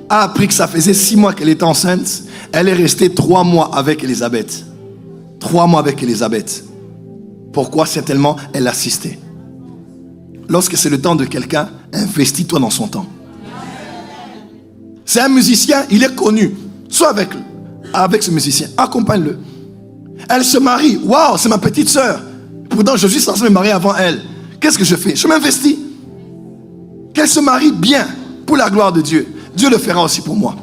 a appris que ça faisait 6 mois qu'elle était enceinte. Elle est restée 3 mois avec Élisabeth. 3 mois avec Élisabeth. Pourquoi? Certainement, elle assistait. Lorsque c'est le temps de quelqu'un, investis-toi dans son temps. C'est un musicien, il est connu. Sois avec ce musicien, accompagne-le. Elle se marie. Waouh, c'est ma petite sœur. Pourtant, je suis censé me marier avant elle. Qu'est-ce que je fais? Je m'investis. Qu'elle se marie bien pour la gloire de Dieu. Dieu le fera aussi pour moi.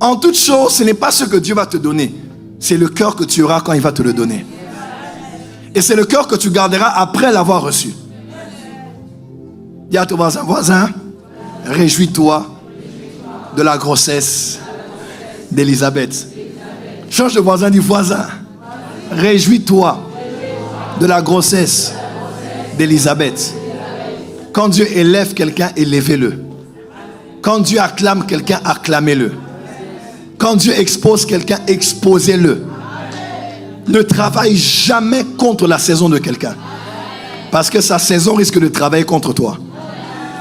En toute chose, ce n'est pas ce que Dieu va te donner. C'est le cœur que tu auras quand il va te le donner. Et c'est le cœur que tu garderas après l'avoir reçu. Dis à ton voisin, réjouis-toi de la grossesse d'Élisabeth. Change de voisin, dis voisin, réjouis-toi de la grossesse d'Élisabeth. Quand Dieu élève quelqu'un, élevez-le. Quand Dieu acclame quelqu'un, acclamez-le. Quand Dieu expose quelqu'un, exposez-le. Ne travaille jamais contre la saison de quelqu'un. Parce que sa saison risque de travailler contre toi.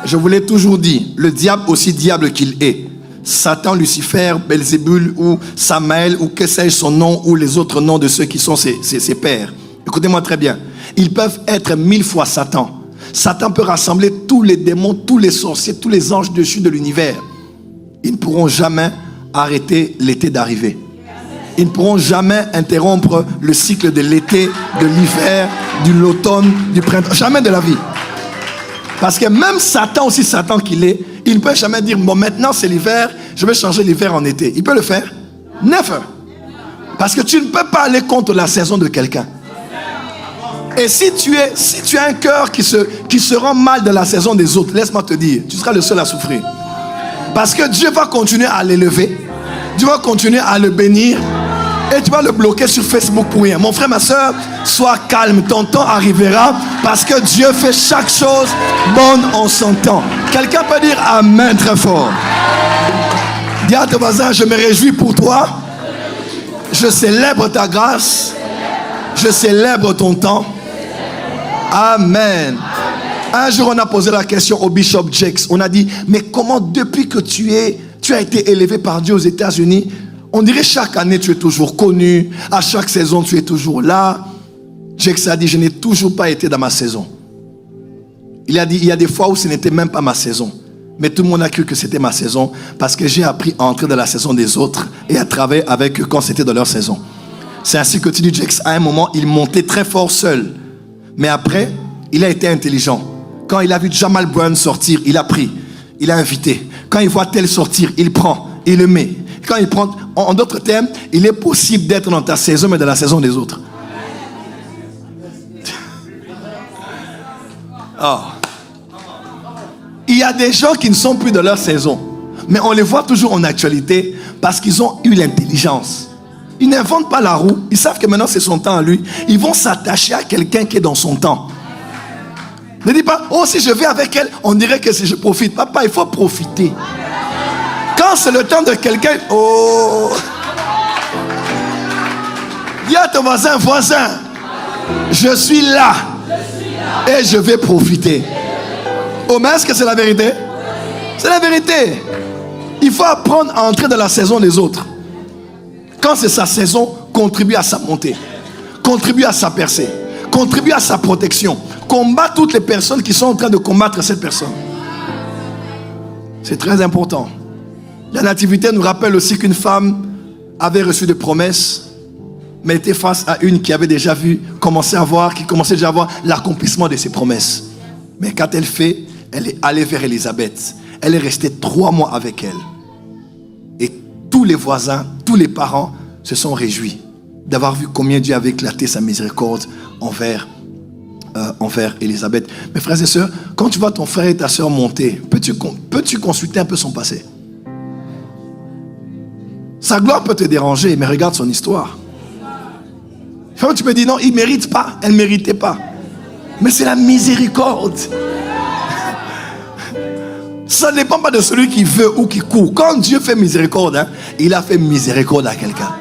Je vous l'ai toujours dit, le diable, aussi diable qu'il est, Satan, Lucifer, Belzébul ou Samaël ou que sais-je son nom ou les autres noms de ceux qui sont ses pères. Écoutez-moi très bien. Ils peuvent être 1000 fois Satan. Satan peut rassembler tous les démons, tous les sorciers, tous les anges dessus de l'univers. Ils ne pourront jamais arrêter l'été d'arriver. Ils ne pourront jamais interrompre le cycle de l'été, de l'hiver, de l'automne, du printemps. Jamais de la vie. Parce que même Satan, aussi Satan qu'il est, il ne peut jamais dire, bon maintenant c'est l'hiver, je vais changer l'hiver en été. Il peut le faire? Never. Parce que tu ne peux pas aller contre la saison de quelqu'un. Et si tu as un cœur qui se rend mal de la saison des autres, laisse-moi te dire, tu seras le seul à souffrir. Parce que Dieu va continuer à l'élever. Dieu va continuer à le bénir. Et tu vas le bloquer sur Facebook pour rien. Mon frère, ma soeur, sois calme. Ton temps arrivera parce que Dieu fait chaque chose bonne en son temps. Quelqu'un peut dire Amen très fort. Dis à ton voisin, je me réjouis pour toi. Je célèbre ta grâce. Je célèbre ton temps. Amen. Un jour, on a posé la question au Bishop Jakes. On a dit, mais comment depuis que tu as été élevé par Dieu aux États-Unis, on dirait chaque année tu es toujours connu, à chaque saison tu es toujours là. Jakes a dit, je n'ai toujours pas été dans ma saison. Il a dit, il y a des fois où ce n'était même pas ma saison. Mais tout le monde a cru que c'était ma saison parce que j'ai appris à entrer dans la saison des autres et à travailler avec eux quand c'était dans leur saison. C'est ainsi que T.D. Jakes, à un moment, il montait très fort seul. Mais après, il a été intelligent. Quand il a vu Jamal Brown sortir, il a pris, il a invité. Quand il voit tel sortir, il prend, il le met. Quand il prend, en d'autres termes, il est possible d'être dans ta saison, mais dans la saison des autres. Oh. Il y a des gens qui ne sont plus dans leur saison, mais on les voit toujours en actualité parce qu'ils ont eu l'intelligence. Ils n'inventent pas la roue. Ils savent que maintenant c'est son temps à lui. Ils vont s'attacher à quelqu'un qui est dans son temps. Ne dis pas, oh si je vais avec elle, on dirait que si je profite. Papa, il faut profiter. Quand c'est le temps de quelqu'un, oh. Dis à ton voisin, je suis là et je vais profiter. Oh, mais est-ce que c'est la vérité? C'est la vérité. Il faut apprendre à entrer dans la saison des autres. Quand c'est sa saison, contribue à sa montée, contribue à sa percée, contribue à sa protection. Combat toutes les personnes qui sont en train de combattre cette personne. C'est très important. La nativité nous rappelle aussi qu'une femme avait reçu des promesses, mais était face à une qui avait déjà vu, qui commençait déjà à voir l'accomplissement de ses promesses. Mais quand elle fait, elle est allée vers Élisabeth. Elle est restée 3 mois avec elle. Et tous les voisins, tous les parents se sont réjouis d'avoir vu combien Dieu avait éclaté sa miséricorde envers Élisabeth. Mes frères et sœurs, quand tu vois ton frère et ta sœur monter, peux-tu consulter un peu son passé? Sa gloire peut te déranger, mais regarde son histoire. Tu peux dire non, il ne mérite pas, elle ne méritait pas. Mais c'est la miséricorde. Ça ne dépend pas de celui qui veut ou qui court. Quand Dieu fait miséricorde, il a fait miséricorde à quelqu'un.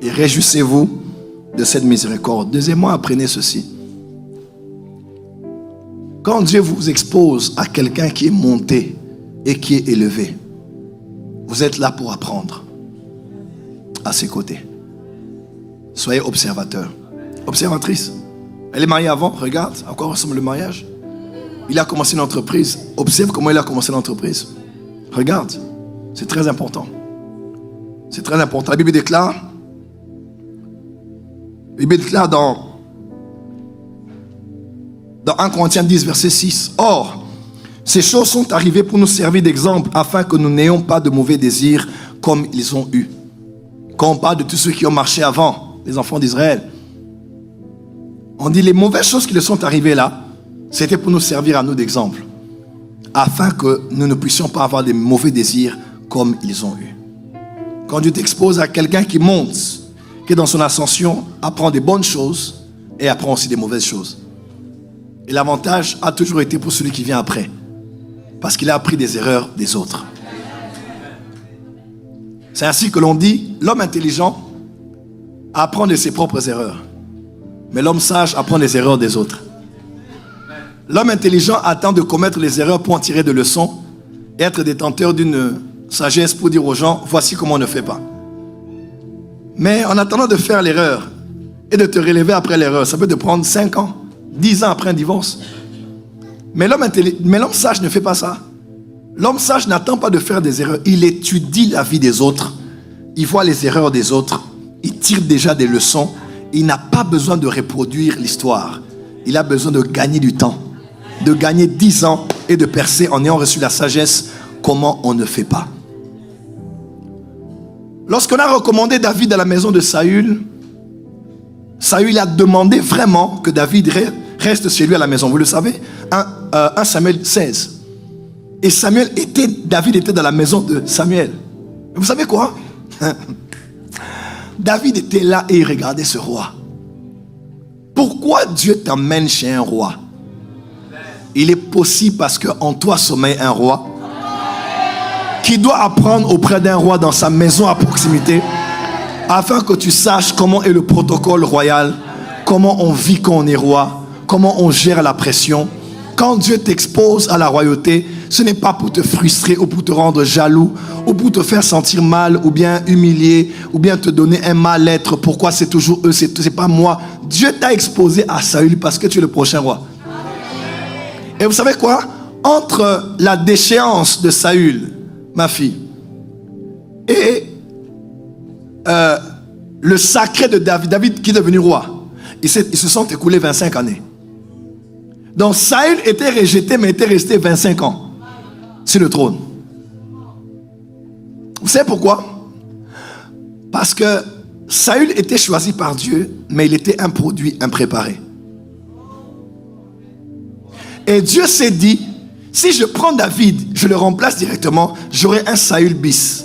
Et réjouissez-vous de cette miséricorde. Deuxièmement, apprenez ceci. Quand Dieu vous expose à quelqu'un qui est monté et qui est élevé, vous êtes là pour apprendre à ses côtés. Soyez observateur. Observatrice. Elle est mariée avant, regarde à quoi ressemble le mariage. Il a commencé une entreprise. Observe comment il a commencé l'entreprise. Regarde. C'est très important. C'est très important. La Bible déclare dans 1 Corinthiens 10, verset 6. Or, ces choses sont arrivées pour nous servir d'exemple afin que nous n'ayons pas de mauvais désirs comme ils ont eu. Quand on parle de tous ceux qui ont marché avant, les enfants d'Israël, on dit les mauvaises choses qui leur sont arrivées là, c'était pour nous servir à nous d'exemple, afin que nous ne puissions pas avoir des mauvais désirs comme ils ont eu. Quand Dieu t'expose à quelqu'un qui monte, qui est dans son ascension, apprend des bonnes choses et apprend aussi des mauvaises choses. Et l'avantage a toujours été pour celui qui vient après, parce qu'il a appris des erreurs des autres. C'est ainsi que l'on dit, l'homme intelligent apprend de ses propres erreurs, mais l'homme sage apprend des erreurs des autres. L'homme intelligent attend de commettre les erreurs pour en tirer des leçons et être détenteur d'une sagesse pour dire aux gens, voici comment on ne fait pas. Mais en attendant de faire l'erreur et de te relever après l'erreur, ça peut te prendre 5 ans, 10 ans après un divorce. Mais l'homme sage ne fait pas ça. L'homme sage n'attend pas de faire des erreurs. Il étudie la vie des autres. Il voit les erreurs des autres. Il tire déjà des leçons. Il n'a pas besoin de reproduire l'histoire. Il a besoin de gagner du temps. De gagner 10 ans et de percer en ayant reçu la sagesse, comment on ne fait pas. Lorsqu'on a recommandé David à la maison de Saül, Saül a demandé vraiment que David reste chez lui à la maison. Vous le savez, 1 Samuel 16. Et David était dans la maison de Samuel. Vous savez quoi? David était là et il regardait ce roi. Pourquoi Dieu t'emmène chez un roi? Il est possible parce qu'en toi sommeille un roi qui doit apprendre auprès d'un roi dans sa maison à proximité afin que tu saches comment est le protocole royal, comment on vit quand on est roi, comment on gère la pression. Quand Dieu t'expose à la royauté, ce n'est pas pour te frustrer ou pour te rendre jaloux ou pour te faire sentir mal ou bien humilier ou bien te donner un mal-être. Pourquoi c'est toujours eux, c'est pas moi. Dieu t'a exposé à Saül parce que tu es le prochain roi. Et vous savez quoi? Entre la déchéance de Saül, ma fille, et le sacré de David qui est devenu roi, ils se sont écoulés 25 années. Donc Saül était rejeté, mais était resté 25 ans sur le trône. Vous savez pourquoi? Parce que Saül était choisi par Dieu, mais il était un produit impréparé. Et Dieu s'est dit, si je prends David, je le remplace directement, j'aurai un Saül bis.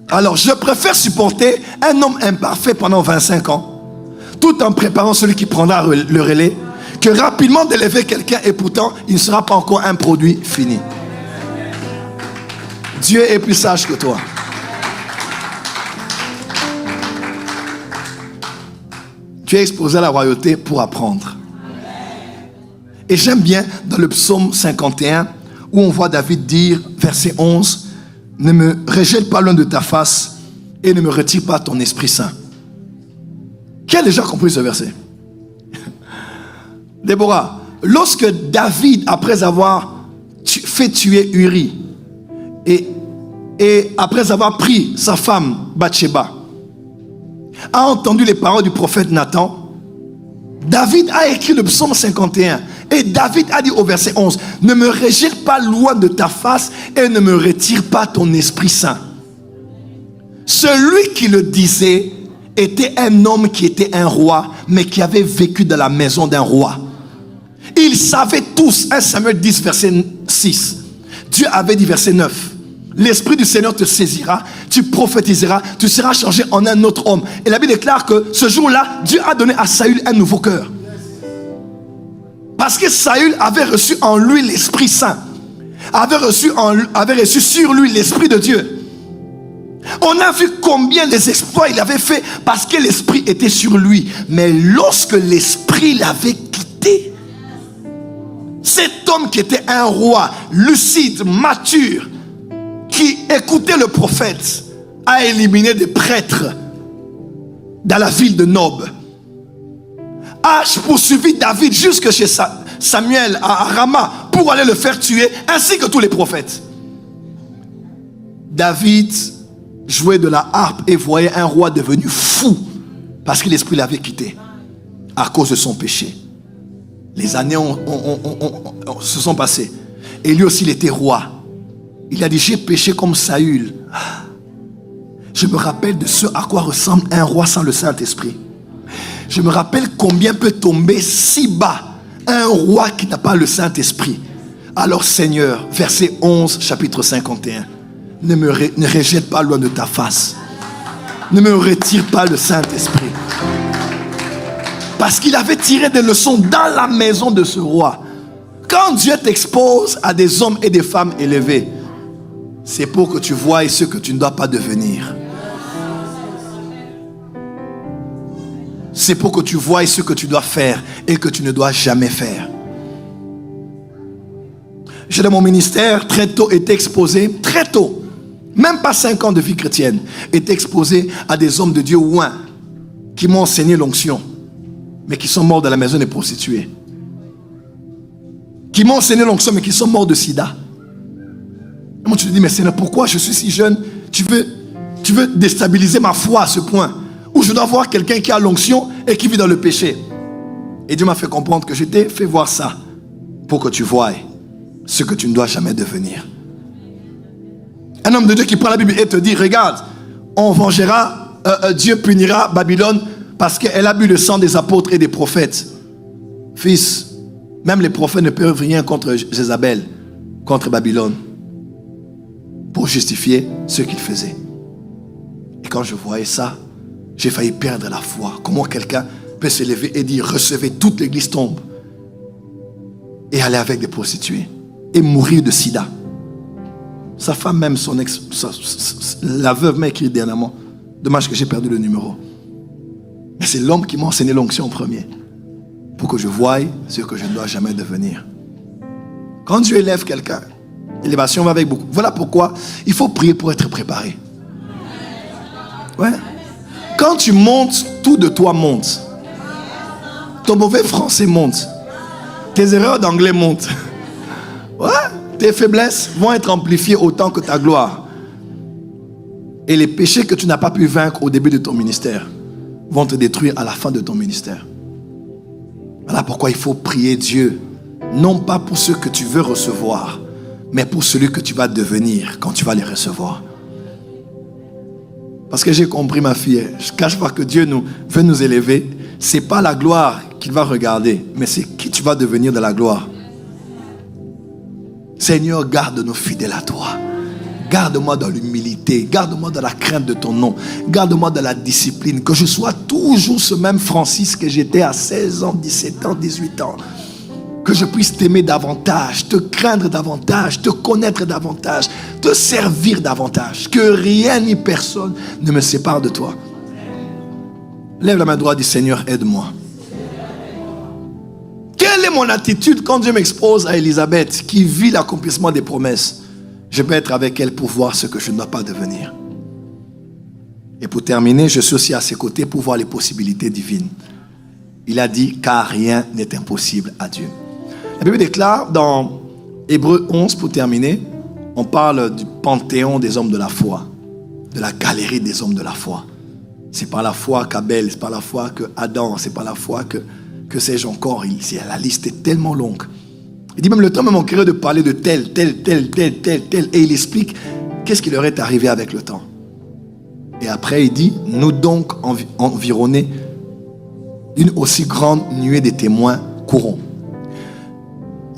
Alors je préfère supporter un homme imparfait pendant 25 ans, tout en préparant celui qui prendra le relais, que rapidement d'élever quelqu'un et pourtant il ne sera pas encore un produit fini. Dieu est plus sage que toi. Tu es exposé à la royauté pour apprendre. Et j'aime bien dans le psaume 51 où on voit David dire, verset 11, « Ne me rejette pas loin de ta face et ne me retire pas ton Esprit Saint. » Qui a déjà compris ce verset? Déborah, lorsque David, après avoir fait tuer Uri et après avoir pris sa femme Bathsheba, a entendu les paroles du prophète Nathan, David a écrit le psaume 51 et David a dit au verset 11, « Ne me rejette pas loin de ta face et ne me retire pas ton Esprit Saint. » Celui qui le disait était un homme qui était un roi, mais qui avait vécu dans la maison d'un roi. Ils savaient tous, 1 Samuel 10 verset 6, Dieu avait dit verset 9, l'Esprit du Seigneur te saisira, tu prophétiseras, tu seras changé en un autre homme. Et la Bible déclare que ce jour-là, Dieu a donné à Saül un nouveau cœur. Parce que Saül avait reçu en lui l'Esprit Saint, avait reçu sur lui l'Esprit de Dieu. On a vu combien les exploits il avait fait parce que l'Esprit était sur lui. Mais lorsque l'Esprit l'avait quitté, cet homme qui était un roi lucide, mature, qui écoutait le prophète, a éliminé des prêtres dans la ville de Nob, a poursuivi David jusque chez Samuel à Rama pour aller le faire tuer, ainsi que tous les prophètes. David jouait de la harpe et voyait un roi devenu fou parce que l'Esprit l'avait quitté à cause de son péché. Les années se sont passées et lui aussi il était roi. Il a dit, j'ai péché comme Saül. Je me rappelle de ce à quoi ressemble un roi sans le Saint-Esprit. Je me rappelle combien peut tomber si bas un roi qui n'a pas le Saint-Esprit. Alors Seigneur, verset 11, chapitre 51, ne rejette pas loin de ta face. Ne me retire pas le Saint-Esprit. Parce qu'il avait tiré des leçons dans la maison de ce roi. Quand Dieu t'expose à des hommes et des femmes élevés, c'est pour que tu voies ce que tu ne dois pas devenir. C'est pour que tu voies ce que tu dois faire et que tu ne dois jamais faire. J'ai dans mon ministère très tôt été exposé, très tôt, même pas 5 ans de vie chrétienne, été exposé à des hommes de Dieu ouins qui m'ont enseigné l'onction, mais qui sont morts dans la maison des prostituées. Qui m'ont enseigné l'onction, mais qui sont morts de sida. Et moi, tu te dis, mais Seigneur, pourquoi je suis si jeune? Tu veux déstabiliser ma foi à ce point où je dois voir quelqu'un qui a l'onction et qui vit dans le péché. Et Dieu m'a fait comprendre que je t'ai fait voir ça pour que tu voies ce que tu ne dois jamais devenir. Un homme de Dieu qui prend la Bible et te dit, regarde, on vengera, Dieu punira Babylone parce qu'elle a bu le sang des apôtres et des prophètes. Fils, même les prophètes ne peuvent rien contre Jézabel, contre Babylone, pour justifier ce qu'ils faisaient. Et quand je voyais ça, j'ai failli perdre la foi. Comment quelqu'un peut se lever et dire, recevez, toute l'église tombe, et aller avec des prostituées et mourir de sida. Sa femme même, la veuve m'a écrit dernièrement. Dommage que j'ai perdu le numéro. Mais c'est l'homme qui m'a enseigné l'onction en premier, pour que je voie ce que je ne dois jamais devenir. Quand Dieu élève quelqu'un, l'élévation va avec beaucoup. Voilà pourquoi il faut prier pour être préparé. Ouais. Quand tu montes, tout de toi monte. Ton mauvais français monte. Tes erreurs d'anglais montent. Ouais. Tes faiblesses vont être amplifiées autant que ta gloire. Et les péchés que tu n'as pas pu vaincre au début de ton ministère vont te détruire à la fin de ton ministère. Voilà pourquoi il faut prier Dieu. Non pas pour ce que tu veux recevoir, mais pour celui que tu vas devenir quand tu vas les recevoir. Parce que j'ai compris, ma fille, je ne cache pas que Dieu veut nous élever. Ce n'est pas la gloire qu'il va regarder, mais c'est qui tu vas devenir de la gloire. Seigneur, garde-nous fidèles à toi. Garde-moi dans l'humilité, garde-moi dans la crainte de ton nom, garde-moi dans la discipline, que je sois toujours ce même Francis que j'étais à 16 ans, 17 ans, 18 ans. Que je puisse t'aimer davantage, te craindre davantage, te connaître davantage, te servir davantage. Que rien ni personne ne me sépare de toi. Lève la main droite, dis Seigneur, aide-moi. Quelle est mon attitude quand Dieu m'expose à Élisabeth qui vit l'accomplissement des promesses? Je peux être avec elle pour voir ce que je ne dois pas devenir. Et pour terminer, je suis aussi à ses côtés pour voir les possibilités divines. Il a dit, car rien n'est impossible à Dieu. La Bible déclare dans Hébreux 11, pour terminer, on parle du panthéon des hommes de la foi, de la galerie des hommes de la foi. C'est par la foi qu'Abel, c'est par la foi que Adam, c'est par la foi que sais-je encore. La liste est tellement longue. Il dit même le temps me manquerait de parler de tel. Et il explique qu'est-ce qui leur est arrivé avec le temps. Et après il dit, nous donc environnés d'une aussi grande nuée de témoins courons.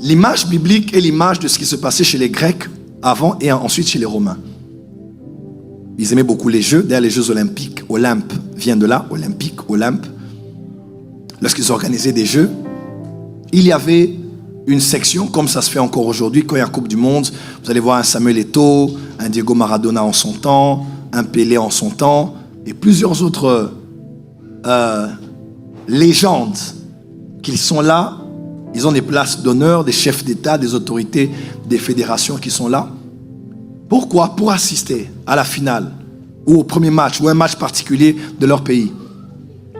L'image biblique est l'image de ce qui se passait chez les Grecs avant et ensuite chez les Romains. Ils aimaient beaucoup les jeux. D'ailleurs les Jeux olympiques, Olympe vient de là, olympique, Olympe. Lorsqu'ils organisaient des jeux, il y avait une section, comme ça se fait encore aujourd'hui, quand il y a une Coupe du Monde, vous allez voir un Samuel Eto'o, un Diego Maradona en son temps, un Pelé en son temps, et plusieurs autres légendes qui sont là. Ils ont des places d'honneur, des chefs d'État, des autorités, des fédérations qui sont là. Pourquoi? Pour assister à la finale, ou au premier match, ou un match particulier de leur pays.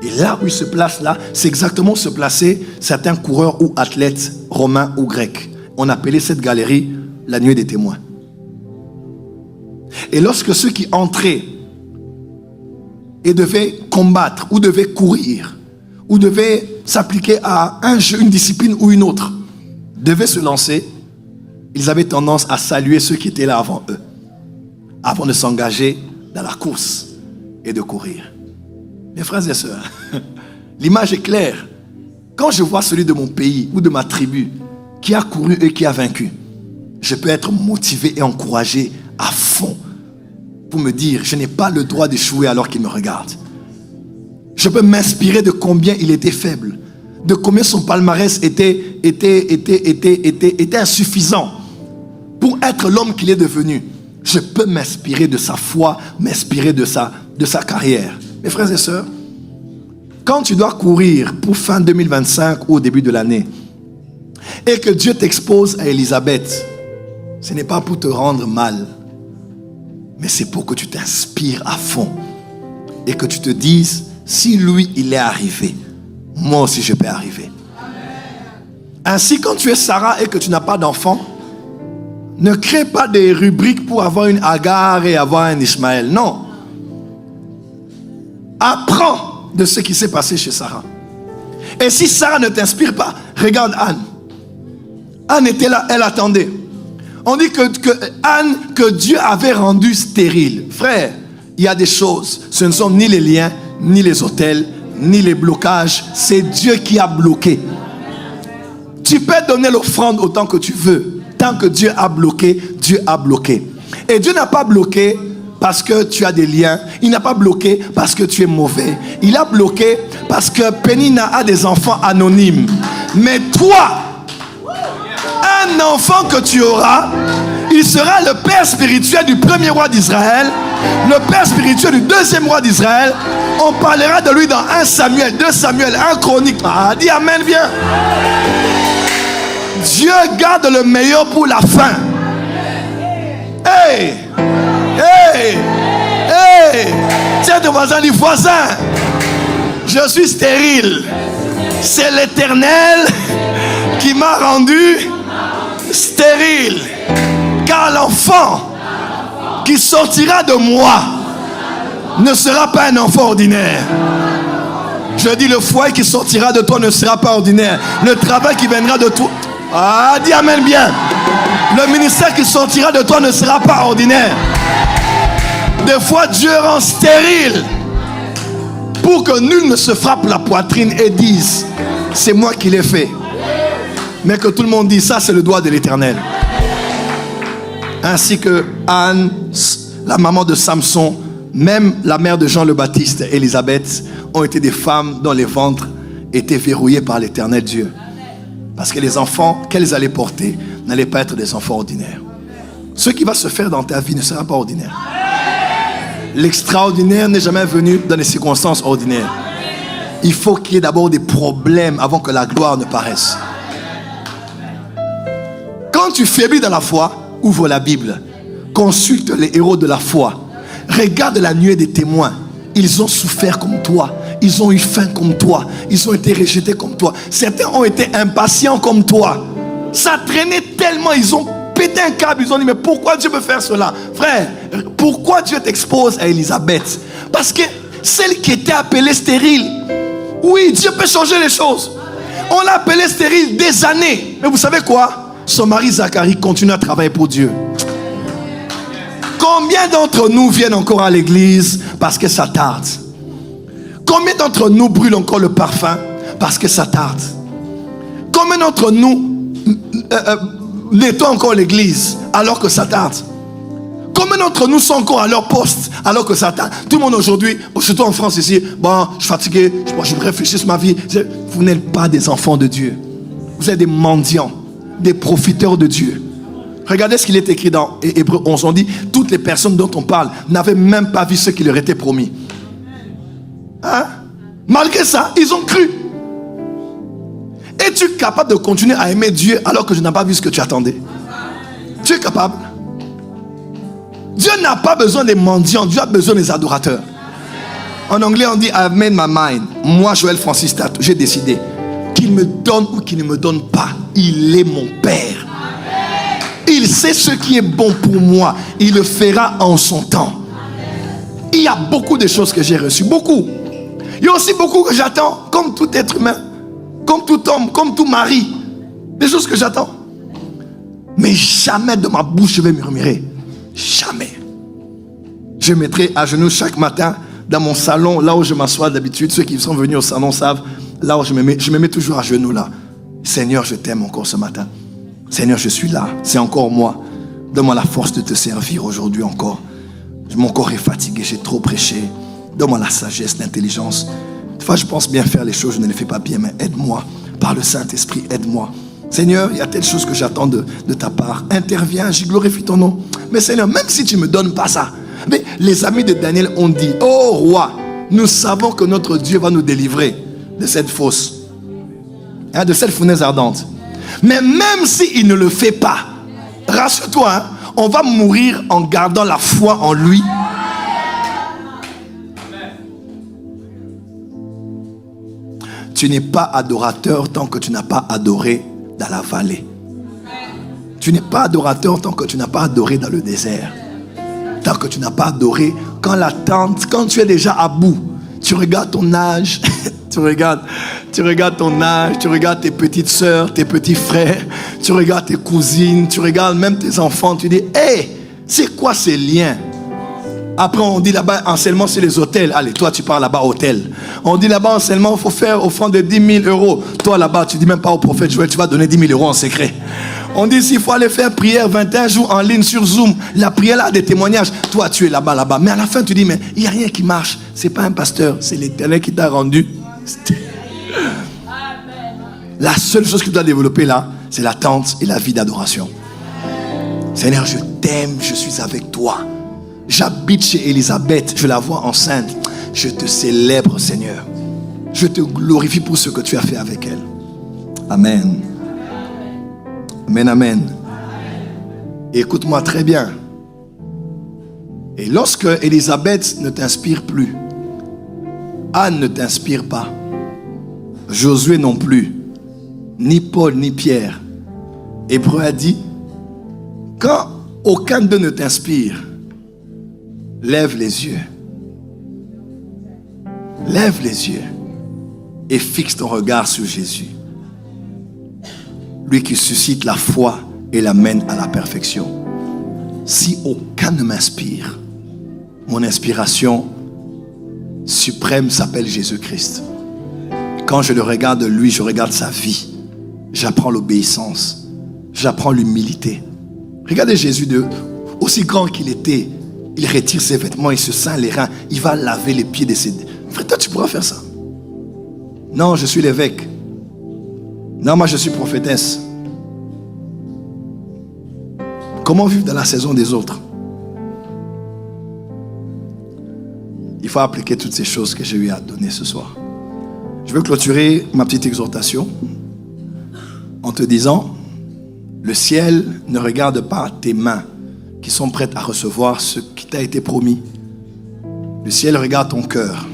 Et là où ils se placent là, c'est exactement où se plaçaient certains coureurs ou athlètes romains ou grecs. On appelait cette galerie la nuée des témoins. Et lorsque ceux qui entraient et devaient combattre ou devaient courir ou devaient s'appliquer à un jeu, une discipline ou une autre, devaient se lancer, ils avaient tendance à saluer ceux qui étaient là avant eux, avant de s'engager dans la course et de courir. Mes frères et sœurs, l'image est claire. Quand je vois celui de mon pays ou de ma tribu qui a couru et qui a vaincu, je peux être motivé et encouragé à fond pour me dire, je n'ai pas le droit d'échouer alors qu'il me regarde. Je peux m'inspirer de combien il était faible, de combien son palmarès était insuffisant pour être l'homme qu'il est devenu. Je peux m'inspirer de sa foi, m'inspirer de sa carrière. Mes frères et sœurs, quand tu dois courir pour fin 2025 ou au début de l'année et que Dieu t'expose à Élisabeth, ce n'est pas pour te rendre mal, mais c'est pour que tu t'inspires à fond et que tu te dises, si lui il est arrivé, moi aussi je peux arriver. Ainsi, quand tu es Sarah et que tu n'as pas d'enfant, ne crée pas des rubriques pour avoir une Agar et avoir un Ishmaël. Non. Apprends de ce qui s'est passé chez Sarah. Et si Sarah ne t'inspire pas, regarde Anne. Anne était là, elle attendait. On dit que Anne, que Dieu avait rendue stérile. Frère, il y a des choses, ce ne sont ni les liens, ni les autels, ni les blocages. C'est Dieu qui a bloqué. Tu peux donner l'offrande autant que tu veux. Tant que Dieu a bloqué, Dieu a bloqué. Et Dieu n'a pas bloqué parce que tu as des liens. Il n'a pas bloqué parce que tu es mauvais. Il a bloqué parce que Pénina a des enfants anonymes. Mais toi, un enfant que tu auras, il sera le père spirituel du premier roi d'Israël, le père spirituel du deuxième roi d'Israël. On parlera de lui dans 1 Samuel, 2 Samuel, 1 Chronique. Ah, dis Amen, viens. Dieu garde le meilleur pour la fin. Hey! Hey! Hey! Tiens ton voisin, dis voisin, je suis stérile. C'est l'Éternel qui m'a rendu stérile. Car l'enfant qui sortira de moi ne sera pas un enfant ordinaire. Je dis, le foyer qui sortira de toi ne sera pas ordinaire. Le travail qui viendra de toi... Ah, dis amen bien. Le ministère qui sortira de toi ne sera pas ordinaire. Des fois, Dieu rend stérile pour que nul ne se frappe la poitrine et dise, c'est moi qui l'ai fait. Mais que tout le monde dise, ça c'est le doigt de l'Éternel. Ainsi que Anne, la maman de Samson, même la mère de Jean le Baptiste, Élisabeth, ont été des femmes dont les ventres étaient verrouillés par l'Éternel Dieu. Parce que les enfants qu'elles allaient porter n'allaient pas être des enfants ordinaires. Ce qui va se faire dans ta vie ne sera pas ordinaire. L'extraordinaire n'est jamais venu dans des circonstances ordinaires. Il faut qu'il y ait d'abord des problèmes avant que la gloire ne paraisse. Quand tu faiblis dans la foi, ouvre la Bible, consulte les héros de la foi, regarde la nuée des témoins. Ils ont souffert comme toi, ils ont eu faim comme toi, ils ont été rejetés comme toi. Certains ont été impatients comme toi. Ça traînait tellement, ils ont pété un câble, ils ont dit, mais pourquoi Dieu veut faire cela? Frère, pourquoi Dieu t'expose à Élisabeth? Parce que celle qui était appelée stérile, oui, Dieu peut changer les choses. On l'a appelée stérile des années. Mais vous savez quoi? Son mari Zacharie continue à travailler pour Dieu. Combien d'entre nous viennent encore à l'église parce que ça tarde? Combien d'entre nous brûlent encore le parfum parce que ça tarde? Combien d'entre nous nettoient encore l'église alors que ça tarde? Combien d'entre nous sont encore à leur poste alors que ça tarde? Tout le monde aujourd'hui, surtout en France ici, bon, je suis fatigué, je réfléchis sur ma vie. Vous n'êtes pas des enfants de Dieu. Vous êtes des mendiants, des profiteurs de Dieu. Regardez ce qu'il est écrit dans Hébreux 11. On dit, toutes les personnes dont on parle n'avaient même pas vu ce qui leur était promis. Hein? Malgré ça, ils ont cru. Es-tu capable de continuer à aimer Dieu alors que je n'ai pas vu ce que tu attendais? Tu es capable? Dieu n'a pas besoin des mendiants, Dieu a besoin des adorateurs. En anglais, on dit, I've made my mind. Moi, Joël Francis Tato, j'ai décidé qu'il me donne ou qu'il ne me donne pas, il est mon Père. Il sait ce qui est bon pour moi. Il le fera en son temps. Il y a beaucoup de choses que j'ai reçues. Beaucoup. Il y a aussi beaucoup que j'attends. Comme tout être humain. Comme tout homme. Comme tout mari. Des choses que j'attends. Mais jamais de ma bouche je vais murmurer. Jamais. Je mettrai à genoux chaque matin dans mon salon. Là où je m'assois d'habitude. Ceux qui sont venus au salon savent. Là où je me mets toujours à genoux là. Seigneur, je t'aime encore ce matin. Seigneur, je suis là, c'est encore moi. Donne-moi la force de te servir aujourd'hui encore. Mon corps est fatigué, j'ai trop prêché. Donne-moi la sagesse, l'intelligence. Des fois, je pense bien faire les choses, je ne les fais pas bien, mais aide-moi. Par le Saint-Esprit, aide-moi. Seigneur, il y a telle chose que j'attends de ta part. Interviens, j'y glorifie ton nom. Mais Seigneur, même si tu ne me donnes pas ça. Mais les amis de Daniel ont dit, oh roi, nous savons que notre Dieu va nous délivrer de cette fosse, de cette fournaise ardente. Mais même s'il ne le fait pas, rassure-toi, hein, on va mourir en gardant la foi en lui. Tu n'es pas adorateur tant que tu n'as pas adoré dans la vallée. Tu n'es pas adorateur tant que tu n'as pas adoré dans le désert. Tant que tu n'as pas adoré quand tu es déjà à bout. Tu regardes ton âge, tu regardes ton âge, tu regardes tes petites sœurs, tes petits frères, tu regardes tes cousines, tu regardes même tes enfants, tu dis, hey, c'est quoi ces liens? Après on dit là-bas, enseignement c'est les hôtels. Allez, toi tu pars là-bas hôtel. On dit là-bas enseignement, il faut faire offrande de 10 000 euros. Toi là-bas, tu dis même pas au prophète Joël, tu vas donner 10 000 euros en secret. On dit s'il faut aller faire prière 21 jours en ligne sur Zoom. La prière là a des témoignages. Toi tu es là-bas. Mais à la fin tu dis, mais il n'y a rien qui marche. C'est pas un pasteur, c'est l'Éternel qui t'a rendu. La seule chose que tu dois développer là, c'est l'attente et la vie d'adoration. Seigneur, je t'aime, je suis avec toi. J'habite chez Élisabeth, je la vois enceinte. Je te célèbre, Seigneur. Je te glorifie pour ce que tu as fait avec elle. Amen. Amen, amen. Écoute-moi très bien. Et lorsque Élisabeth ne t'inspire plus, Anne ne t'inspire pas, Josué non plus, ni Paul ni Pierre, Hébreu a dit, quand aucun d'eux ne t'inspire, lève les yeux. Lève les yeux. et fixe ton regard sur Jésus. Lui qui suscite la foi et l'amène à la perfection. Si aucun ne m'inspire, mon inspiration suprême s'appelle Jésus-Christ. Quand je le regarde lui, je regarde sa vie. J'apprends l'obéissance. J'apprends l'humilité. Regardez Jésus, aussi grand qu'il était, il retire ses vêtements, il se ceint les reins, il va laver les pieds de ses... Frère, toi tu pourras faire ça? Non, je suis l'évêque. Non, moi je suis prophétesse. Comment vivre dans la saison des autres? Il faut appliquer toutes ces choses que j'ai eu à donner ce soir. Je veux clôturer ma petite exhortation en te disant, le ciel ne regarde pas tes mains qui sont prêtes à recevoir ce qui t'a été promis. Le ciel regarde ton cœur.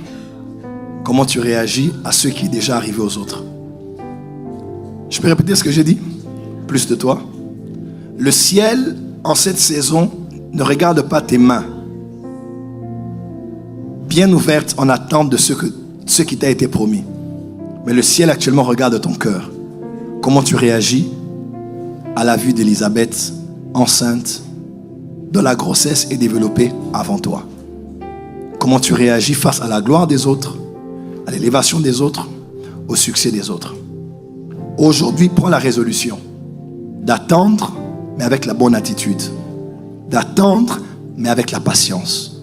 Comment tu réagis à ce qui est déjà arrivé aux autres. Je peux répéter ce que j'ai dit? Plus de toi. Le ciel, en cette saison, ne regarde pas tes mains bien ouvertes en attente de ce qui t'a été promis. Mais le ciel actuellement regarde ton cœur. Comment tu réagis à la vue d'Élisabeth enceinte, dont la grossesse est développée avant toi. Comment tu réagis face à la gloire des autres, à l'élévation des autres, au succès des autres. Aujourd'hui, prends la résolution d'attendre, mais avec la bonne attitude. D'attendre, mais avec la patience.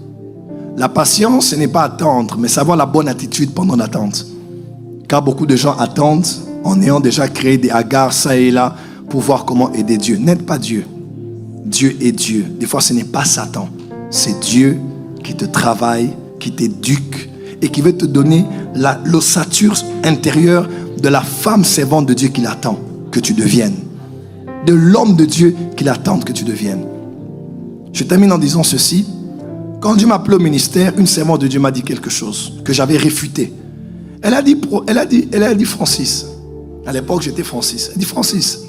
La patience, ce n'est pas attendre, mais savoir la bonne attitude pendant l'attente. Car beaucoup de gens attendent en ayant déjà créé des hagards ça et là pour voir comment aider Dieu. N'aide pas Dieu. Dieu est Dieu. Des fois, ce n'est pas Satan. C'est Dieu qui te travaille, qui t'éduque et qui veut te donner l'ossature intérieure de la femme servante de Dieu qu'il attend que tu deviennes. De l'homme de Dieu qu'il attend que tu deviennes. Je termine en disant ceci. Quand Dieu m'a appelé au ministère, une servante de Dieu m'a dit quelque chose que j'avais réfuté. Elle a dit Francis. À l'époque, j'étais Francis. Elle dit Francis,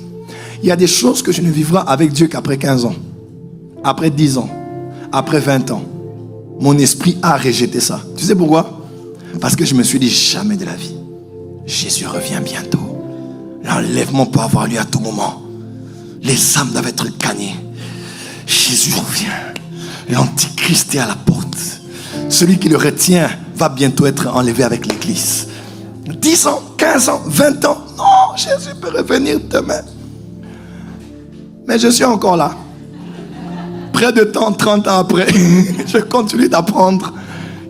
il y a des choses que je ne vivrai avec Dieu qu'après 15 ans, après 10 ans, après 20 ans. Mon esprit a rejeté ça. Tu sais pourquoi? Parce que je me suis dit jamais de la vie. Jésus revient bientôt. L'enlèvement peut avoir lieu à tout moment. Les âmes doivent être gagnées. Jésus revient. L'antichrist est à la porte. Celui qui le retient va bientôt être enlevé avec l'église. 10 ans, 15 ans, 20 ans. Non, Jésus peut revenir demain. Mais je suis encore là. Près de 30 ans après, je continue d'apprendre.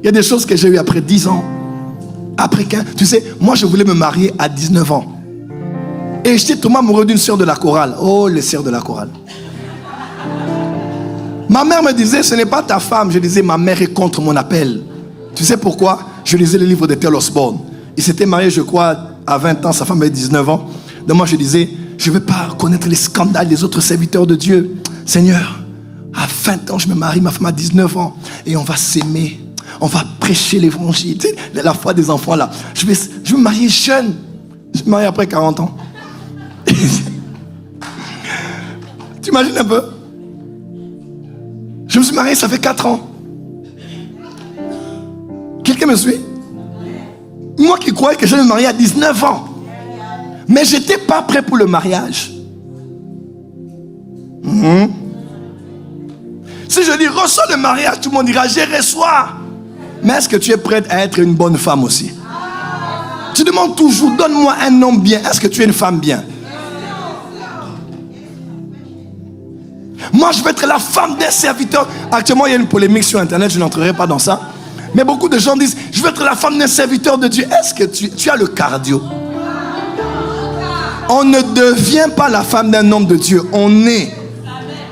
Il y a des choses que j'ai eues après 10 ans. Après 15. Tu sais, moi je voulais me marier à 19 ans. Et j'étais tombé amoureux d'une sœur de la chorale. Oh, les sœurs de la chorale. Ma mère me disait, ce n'est pas ta femme. Je disais, ma mère est contre mon appel. Tu sais pourquoi? Je lisais le livre de Tel Osborne. Il s'était marié, je crois, à 20 ans. Sa femme avait 19 ans. Donc moi, je disais, je ne veux pas connaître les scandales des autres serviteurs de Dieu. Seigneur, à 20 ans, je me marie. Ma femme a 19 ans. Et on va s'aimer. On va prêcher l'évangile. Tu sais, la foi des enfants, là. Je vais me marier jeune. Je me marie après 40 ans. Tu imagines un peu? Je me suis marié, ça fait 4 ans. Quelqu'un me suit? Moi qui croyais que j'allais me marier à 19 ans. Mais je n'étais pas prêt pour le mariage. Si je dis reçois le mariage, tout le monde dira je reçois. Mais est-ce que tu es prête à être une bonne femme aussi? Tu demandes toujours, donne-moi un homme bien. Est-ce que tu es une femme bien? Moi, je veux être la femme d'un serviteur. Actuellement, il y a une polémique sur Internet, je n'entrerai pas dans ça. Mais beaucoup de gens disent, je veux être la femme d'un serviteur de Dieu. Est-ce que tu as le cardio? On ne devient pas la femme d'un homme de Dieu. On est.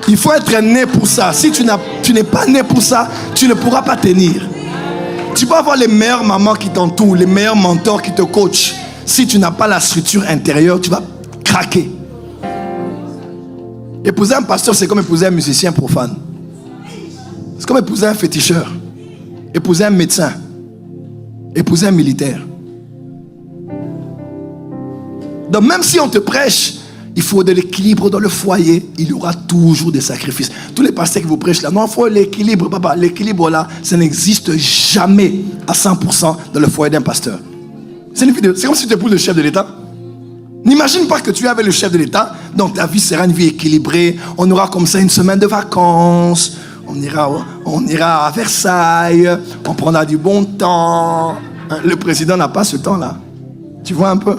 Il faut être né pour ça. Si tu n'es pas né pour ça, tu ne pourras pas tenir. Tu peux avoir les meilleures mamans qui t'entourent, les meilleurs mentors qui te coachent. Si tu n'as pas la structure intérieure, tu vas craquer. Épouser un pasteur, c'est comme épouser un musicien profane. C'est comme épouser un féticheur. Épouser un médecin. Épouser un militaire. Donc même si on te prêche, il faut de l'équilibre dans le foyer. Il y aura toujours des sacrifices. Tous les pasteurs qui vous prêchent là, non, il faut l'équilibre, papa. L'équilibre là, ça n'existe jamais à 100% dans le foyer d'un pasteur. C'est comme si tu épouses le chef de l'État. N'imagine pas que tu es avec le chef de l'État, donc ta vie sera une vie équilibrée. On aura comme ça une semaine de vacances. On ira à Versailles. On prendra du bon temps. Le président n'a pas ce temps-là. Tu vois un peu?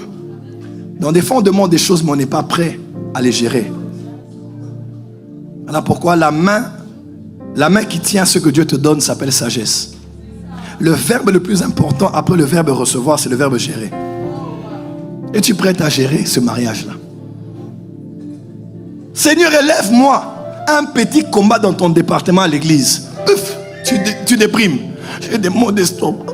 Donc des fois on demande des choses mais on n'est pas prêt à les gérer. Voilà pourquoi la main qui tient ce que Dieu te donne s'appelle sagesse. Le verbe le plus important après le verbe recevoir, c'est le verbe gérer. Es-tu prête à gérer ce mariage-là? Seigneur, élève-moi un petit combat dans ton département à l'église. Ouf, tu déprimes. J'ai des maux d'estomac.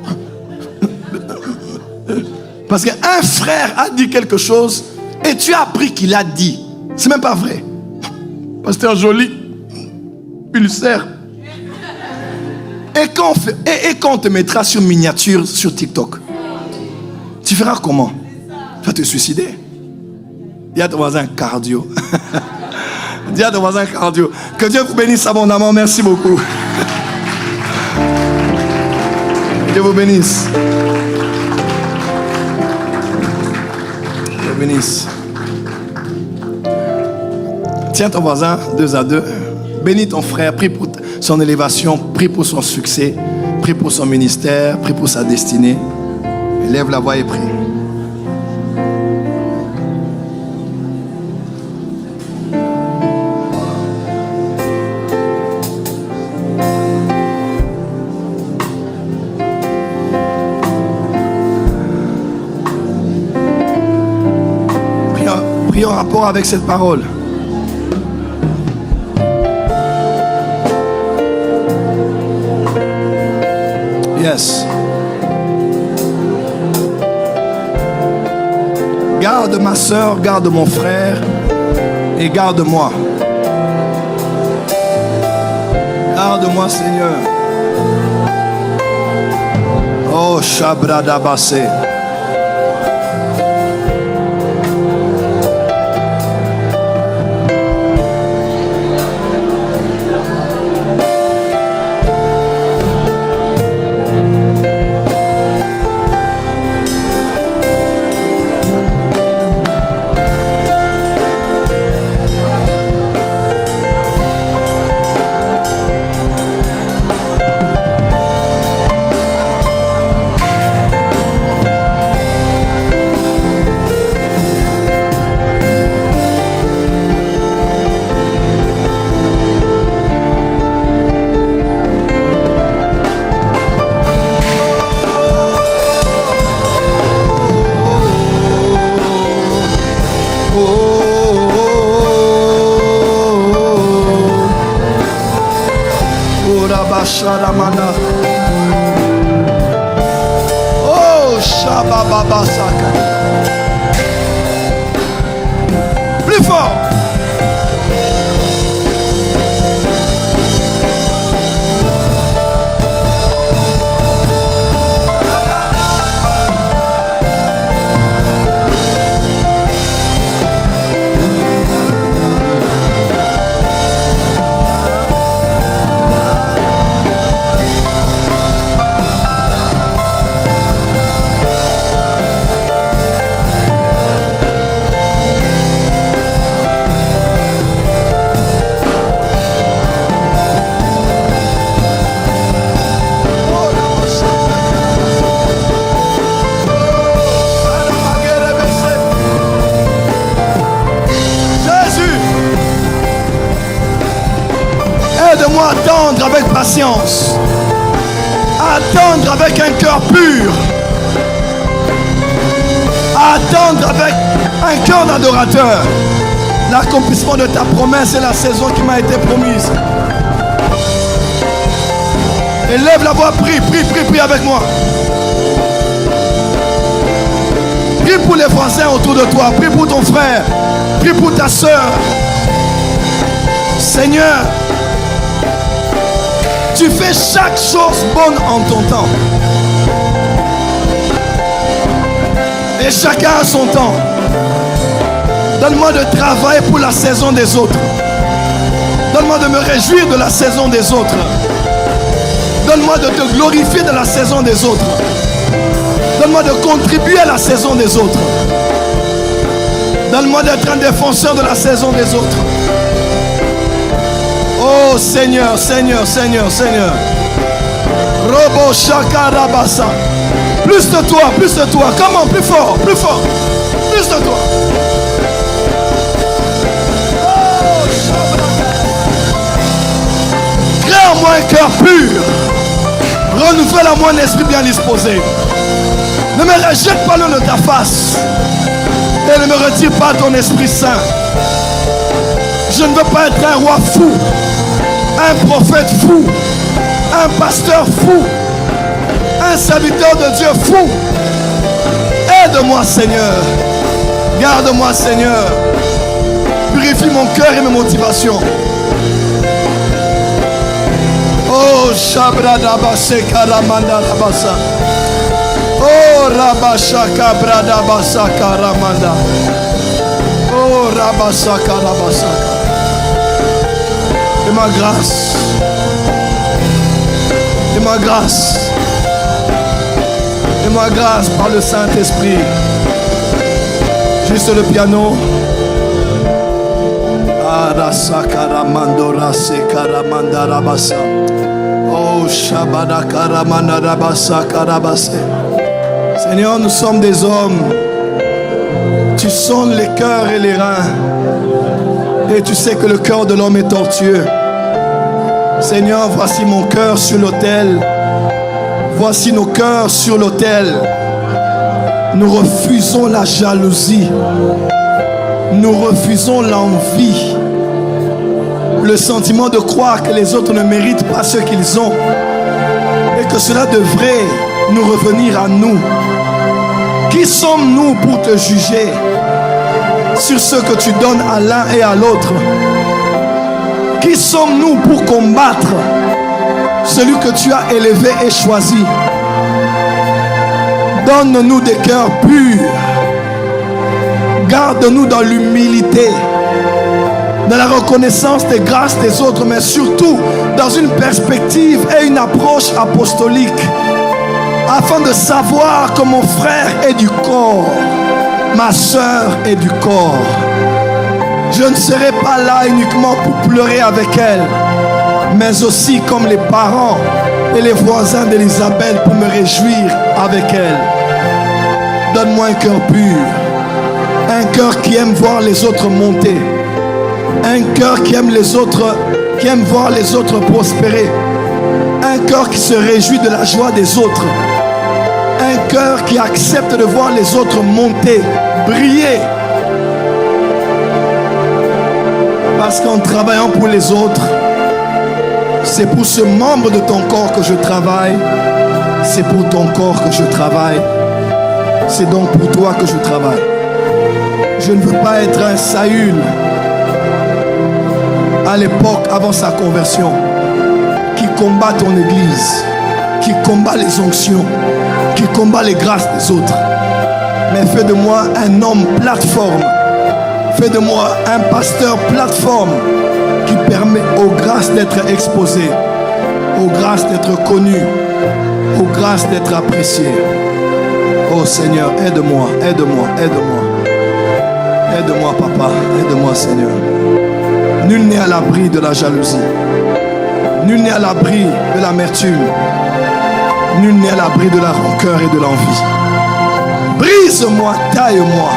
Parce qu'un frère a dit quelque chose et tu as appris qu'il a dit. C'est même pas vrai. Pasteur Joly, ulcère. Et quand on te mettra sur miniature sur TikTok, tu feras comment? Tu vas te suicider. Dis à ton voisin cardio. Dis à ton voisin cardio. Que Dieu vous bénisse abondamment. Merci beaucoup. Dieu vous bénisse. Dieu vous bénisse. Tiens ton voisin 2 à 2. Bénis ton frère. Prie pour son élévation. Prie pour son succès. Prie pour son ministère. Prie pour sa destinée. Lève la voix et prie. Prie en rapport avec cette parole. Yes. Garde ma soeur, garde mon frère et garde-moi. Garde-moi, Seigneur. Oh, Shabradabase. Oh, Shabababa Saka. Plus fort. Aide-moi à attendre avec patience, à attendre avec un cœur pur, à attendre avec un cœur d'adorateur l'accomplissement de ta promesse et la saison qui m'a été promise. Élève la voix, prie avec moi. Prie pour les voisins autour de toi, prie pour ton frère, prie pour ta soeur. Seigneur, tu fais chaque chose bonne en ton temps. Et chacun a son temps. Donne-moi de travailler pour la saison des autres. Donne-moi de me réjouir de la saison des autres. Donne-moi de te glorifier de la saison des autres. Donne-moi de contribuer à la saison des autres. Donne-moi d'être un défenseur de la saison des autres. Oh Seigneur, Seigneur, Seigneur, Seigneur. Robo Shakarabasa. Plus de toi, plus de toi. Comment? Plus fort, plus fort. Plus de toi. Oh, crée en moi un cœur pur. Renouvelle en moi un esprit bien disposé. Ne me rejette pas le de ta face. Et ne me retire pas ton Esprit Saint. Je ne veux pas être un roi fou, un prophète fou, un pasteur fou, un serviteur de Dieu fou. Aide-moi Seigneur. Garde-moi Seigneur. Purifie mon cœur et mes motivations. Oh Shabradabase Karamanda Rabasa. Oh Rabashaka Bradabasa Karamanda. Oh Rabasaka Rabasaka. Et ma grâce. Et ma grâce. Et ma grâce par le Saint-Esprit. Juste le piano. Arasakaramandora Sekaramanda Rabasa. Oh Shabada Karamanda Rabasa Karabase. Seigneur, nous sommes des hommes. Tu sondes les cœurs et les reins. Et tu sais que le cœur de l'homme est tortueux. Seigneur, voici mon cœur sur l'autel. Voici nos cœurs sur l'autel. Nous refusons la jalousie. Nous refusons l'envie. Le sentiment de croire que les autres ne méritent pas ce qu'ils ont. Et que cela devrait nous revenir à nous. Qui sommes-nous pour te juger sur ce que tu donnes à l'un et à l'autre? Qui sommes-nous pour combattre celui que tu as élevé et choisi? Donne-nous des cœurs purs. Garde-nous dans l'humilité, dans la reconnaissance des grâces des autres, mais surtout dans une perspective et une approche apostolique, afin de savoir que mon frère est du corps, ma soeur est du corps. Je ne serai pas là uniquement pour pleurer avec elle, mais aussi comme les parents et les voisins d'Élisabeth pour me réjouir avec elle. Donne-moi un cœur pur, un cœur qui aime voir les autres monter, un cœur qui aime les autres, qui aime voir les autres prospérer, un cœur qui se réjouit de la joie des autres, un cœur qui accepte de voir les autres monter, briller. Parce qu'en travaillant pour les autres, c'est pour ce membre de ton corps que je travaille, c'est pour ton corps que je travaille, c'est donc pour toi que je travaille. Je ne veux pas être un Saül à l'époque avant sa conversion, qui combat ton église, qui combat les onctions, qui combat les grâces des autres. Mais fais de moi un homme plateforme. Fais de moi un pasteur plateforme qui permet aux grâces d'être exposé, aux grâces d'être connu, aux grâces d'être apprécié. Oh Seigneur, aide-moi, aide-moi, aide-moi. Aide-moi papa, aide-moi Seigneur. Nul n'est à l'abri de la jalousie. Nul n'est à l'abri de l'amertume. Nul n'est à l'abri de la rancœur et de l'envie. Brise-moi, taille-moi.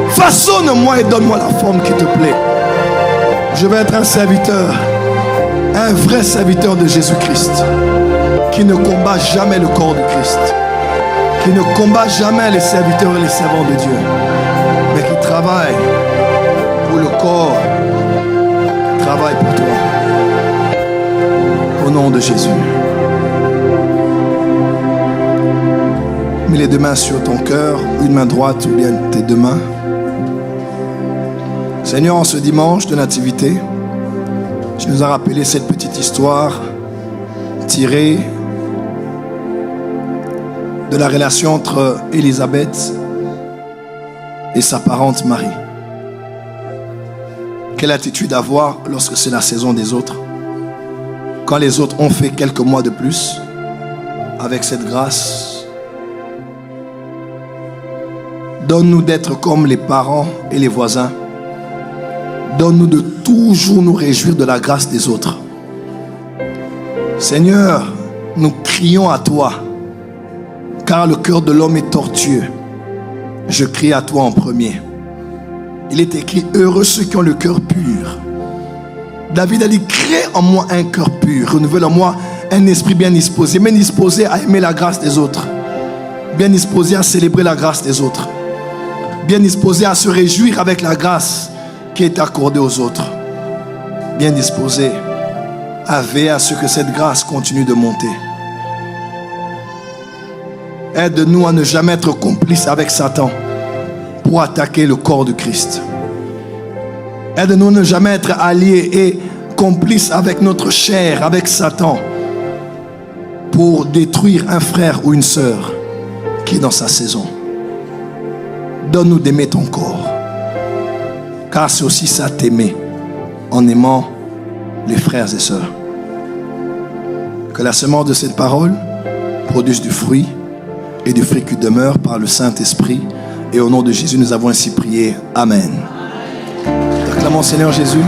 Façonne-moi et donne-moi la forme qui te plaît. Je vais être un serviteur, un vrai serviteur de Jésus-Christ, qui ne combat jamais le corps de Christ, qui ne combat jamais les serviteurs et les servants de Dieu, mais qui travaille pour le corps, qui travaille pour toi. Au nom de Jésus. Mets les deux mains sur ton cœur, une main droite ou bien tes deux mains. Seigneur, en ce dimanche de nativité, tu nous as rappelé cette petite histoire tirée de la relation entre Élisabeth et sa parente Marie. Quelle attitude avoir lorsque c'est la saison des autres? Quand les autres ont fait quelques mois de plus, avec cette grâce, Donne-nous d'être comme les parents et les voisins. Donne-nous de toujours nous réjouir de la grâce des autres. Seigneur, nous crions à toi, car le cœur de l'homme est tortueux. Je crie à toi en premier. Il est écrit, heureux ceux qui ont le cœur pur. David a dit, crée en moi un cœur pur, renouvelle en moi un esprit bien disposé à aimer la grâce des autres, bien disposé à célébrer la grâce des autres, bien disposé à se réjouir avec la grâce qui est accordée aux autres, bien disposé à veiller à ce que cette grâce continue de monter. Aide-nous à ne jamais être complices avec Satan pour attaquer le corps de Christ. Aide-nous à ne jamais être alliés et complices avec notre chair, avec Satan, pour détruire un frère ou une sœur qui est dans sa saison. Donne-nous d'aimer ton corps, car c'est aussi ça t'aimer, en aimant les frères et sœurs. Que la semence de cette parole produise du fruit, et du fruit qui demeure par le Saint-Esprit. Et au nom de Jésus, nous avons ainsi prié. Amen. Acclamons Seigneur Jésus.